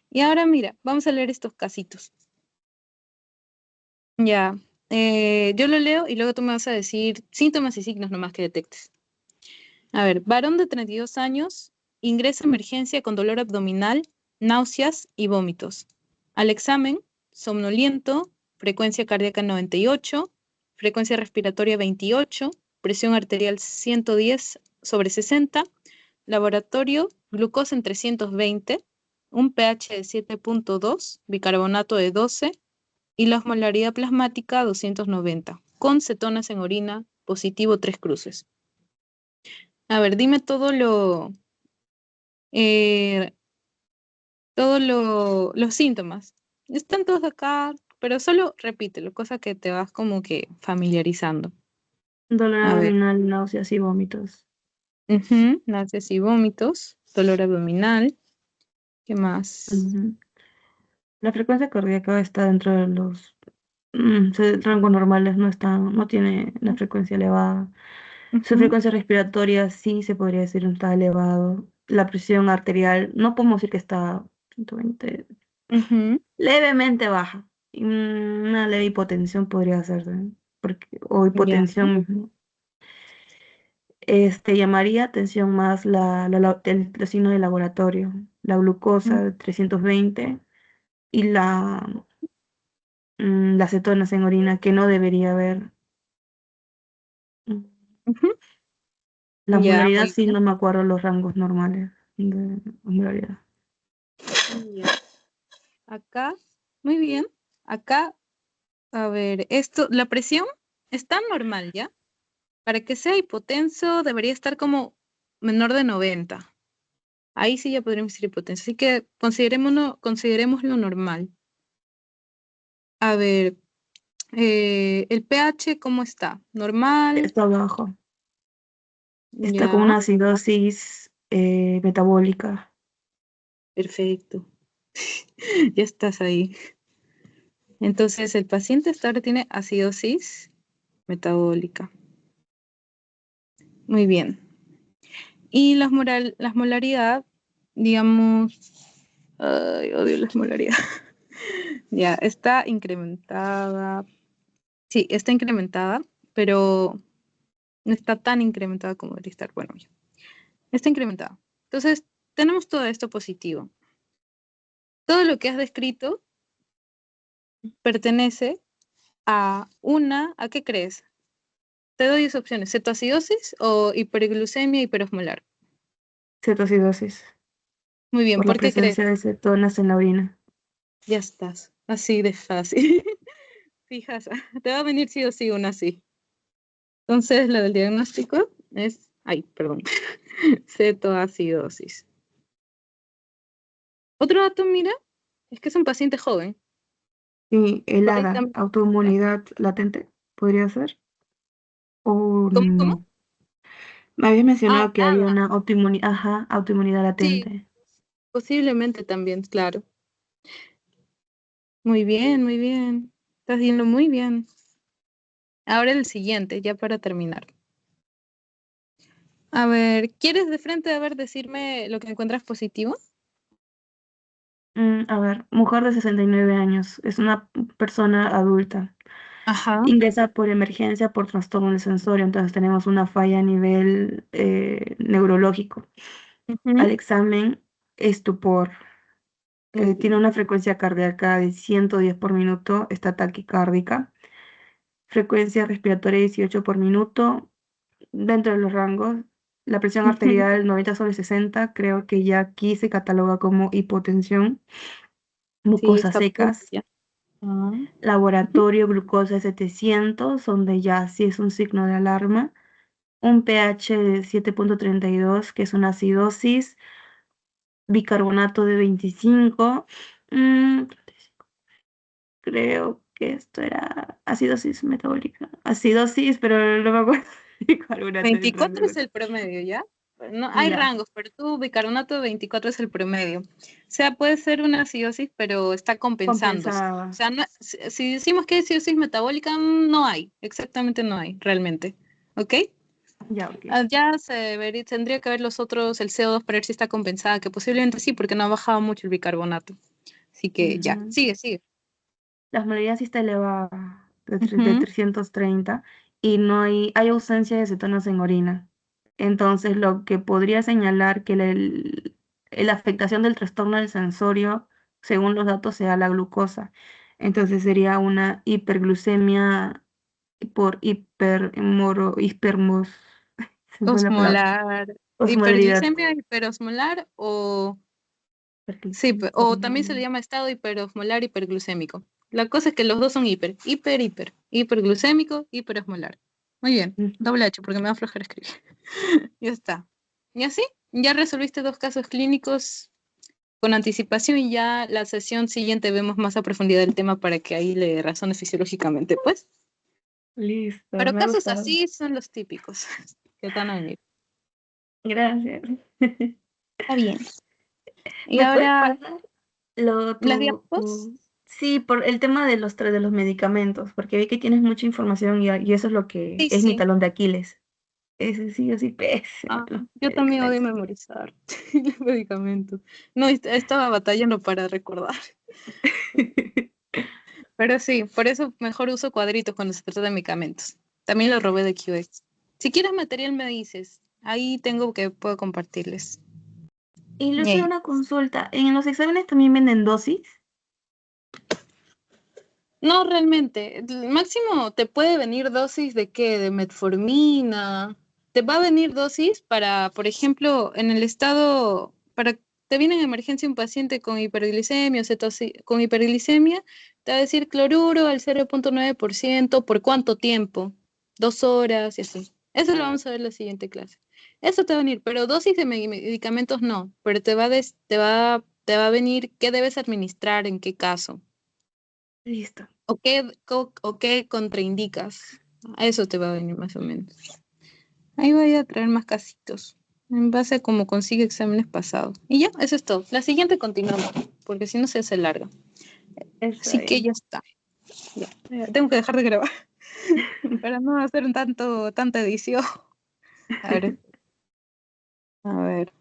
Y ahora mira, vamos a leer estos casitos. Ya, yo lo leo y luego tú me vas a decir síntomas y signos nomás que detectes. A ver, varón de 32 años, ingresa a emergencia con dolor abdominal, náuseas y vómitos. Al examen, somnoliento, frecuencia cardíaca 98, frecuencia respiratoria 28, presión arterial 110/60, laboratorio, glucosa en 320, un pH de 7.2, bicarbonato de 12 y la osmolaridad plasmática 290, con cetonas en orina, positivo 3 cruces. A ver, dime eh, los síntomas. Están todos acá, pero solo repítelo, cosa que te vas como que familiarizando. dolor A ver, abdominal, náuseas y vómitos. náuseas y vómitos, dolor abdominal, ¿qué más? Ujú. La frecuencia cardíaca está dentro de los rangos normales, no tiene la frecuencia elevada. Su Ujú, frecuencia respiratoria sí se podría decir está elevado. La presión arterial, no podemos decir que está 120, ujú, levemente baja. Y una leve hipotensión podría hacerse, o ya, hipotensión mismo. Llamaría atención más el signo de laboratorio, la mm, glucosa de 320 y las cetonas en orina que no debería haber. Mm, ujú, La ya, osmolaridad muy sí, bien. no me acuerdo los rangos normales de osmolaridad. Ya. Acá, muy bien. Acá, a ver, esto, la presión está normal, ¿ya? Para que sea hipotenso debería estar como menor de 90. Ahí sí ya podríamos decir hipotenso. Así que considerémoslo normal. A ver, el pH, ¿cómo está? Normal, Está bajo. Está con ya, una acidosis metabólica. perfecto. Ya estás ahí. Entonces, el paciente hasta ahora tiene acidosis metabólica. Muy bien. Y las molaridad, digamos, ay, odio la molaridad. Ya, está incrementada. Sí, está incrementada, pero no está tan incrementada como debería estar. Bueno, ya, está incrementada. Entonces, tenemos todo esto positivo. Todo lo que has descrito pertenece a ¿a qué crees? Te doy 10 opciones, cetoacidosis o hiperglucemia hiperosmolar. Cetocidosis, Muy bien, por la ¿por qué crees? presencia de cetonas en la orina. Ya estás, así de fácil. Fijas, te va a venir sí o sí una así. Entonces, la del diagnóstico es, ay, perdón, cetoacidosis. Otro dato, mira, es que es un paciente joven. Y el Por ahí HADA, también. autoinmunidad latente, podría ser. O ¿Cómo, cómo? no. Me habías Ah, mencionado que había nada. una autoinmunidad, ajá, autoinmunidad Sí, latente. posiblemente también, claro. Muy bien, muy bien. Estás yendo muy bien. Ahora el siguiente, ya para terminar. A ver, ¿quieres de frente, a ver, decirme lo que encuentras positivo? A ver, mujer de 69 años, es una persona adulta. Ajá. Ingresa por emergencia por trastorno del sensorio, entonces tenemos una falla a nivel neurológico. Al Ujú. examen, estupor. Muy Tiene bien. una frecuencia cardíaca de 110 por minuto, está taquicárdica. Frecuencia respiratoria 18 por minuto, dentro de los rangos. La presión Ujú. arterial 90/60, creo que ya aquí se cataloga como hipotensión. Sí, Mucosas está punto secas. ya. Ah, ujú. Laboratorio glucosa 700, donde ya sí es un signo de alarma. Un pH de 7,32, que es una acidosis. Bicarbonato de 25. mm, Creo que esto era acidosis metabólica. Acidosis, pero no me acuerdo. Bicarbonato de 24 es 32. el promedio, ¿ya? No, hay Ya, rangos, pero tu bicarbonato 24 es el promedio. O sea, puede ser una acidosis, pero está compensándose. O compensada. sea, si decimos que es acidosis metabólica, no hay, exactamente no hay, realmente. ¿Ok? Ya, ok. Ya tendría que ver los otros, el CO2, para ver si está compensada, que posiblemente sí, porque no ha bajado mucho el bicarbonato. Así que ya, Ujú. sigue, sigue. La osmolaridad sí está elevada de Ujú. 330 y no hay ausencia de cetonas en orina. Entonces, lo que podría señalar que la afectación del trastorno del sensorio, según los datos, sea la glucosa. Entonces, sería una hiperglucemia por hipermos, se me fue la palabra, Osmolar, osmolaridad. hiperglicemia hiperosmolar o sí, o también se le Hiperglucemia. llama estado hiperosmolar hiperglucémico. La cosa es que los dos son hiperglucémico, hiperosmolar. Muy bien, Ujú. doble H porque me va a aflojar escribir. Ya está. Y así, ya resolviste 2 casos clínicos con anticipación y ya la sesión siguiente vemos más a profundidad el tema para que ahí le razones fisiológicamente, pues. Listo, Pero me ha casos gustado. así son los típicos que te van a venir. Gracias. Está bien. Y ¿Me puedes ahora, pasar las diapositivas. Sí, por el tema de de los medicamentos, porque vi que tienes mucha información y eso es lo que Sí, es mi sí. talón de Aquiles. Ese sí, yo sí pésimo, Ah, los yo también odio medicamentos. memorizar los medicamentos. No, estaba batallando para recordar. Pero sí, por eso mejor uso cuadritos cuando se trata de medicamentos. También lo robé de QX. Si quieres material me dices. Ahí tengo que puedo compartirles. Y Lucy, Yay. una consulta. ¿En los exámenes también venden dosis? No, realmente. Máximo te puede venir dosis de qué, de metformina. Te va a venir dosis para, por ejemplo, en el estado, te viene en emergencia un paciente con hiperglicemia, con hiperglicemia, te va a decir cloruro al 0,9%, ¿por cuánto tiempo? 2 horas y así. Eso lo vamos a ver en la siguiente clase. Eso te va a venir, pero dosis de medicamentos no, pero te va a venir qué debes administrar, en qué caso. Listo. ¿O qué contraindicas? A eso te va a venir más o menos. Ahí voy a traer más casitos, en base a cómo consigue exámenes pasados. Y ya, eso es todo. La siguiente continuamos, porque si no se hace larga. Está Así que ya bien. está. Ya, tengo que dejar de grabar para no hacer tanta edición. A ver, a ver.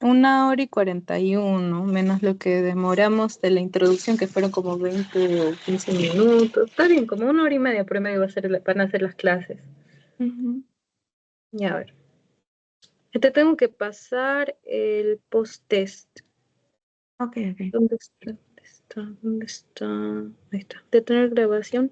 1 hora y 41, menos lo que demoramos de la introducción, que fueron como 20 o 15 minutos. Está bien, como 1 hora y media promedio van a ser las clases. Ujú. Ya, a ver. Te tengo que pasar el post-test. Ok, ok. ¿Dónde está? está? ¿Dónde está? Ahí está. Detener grabación.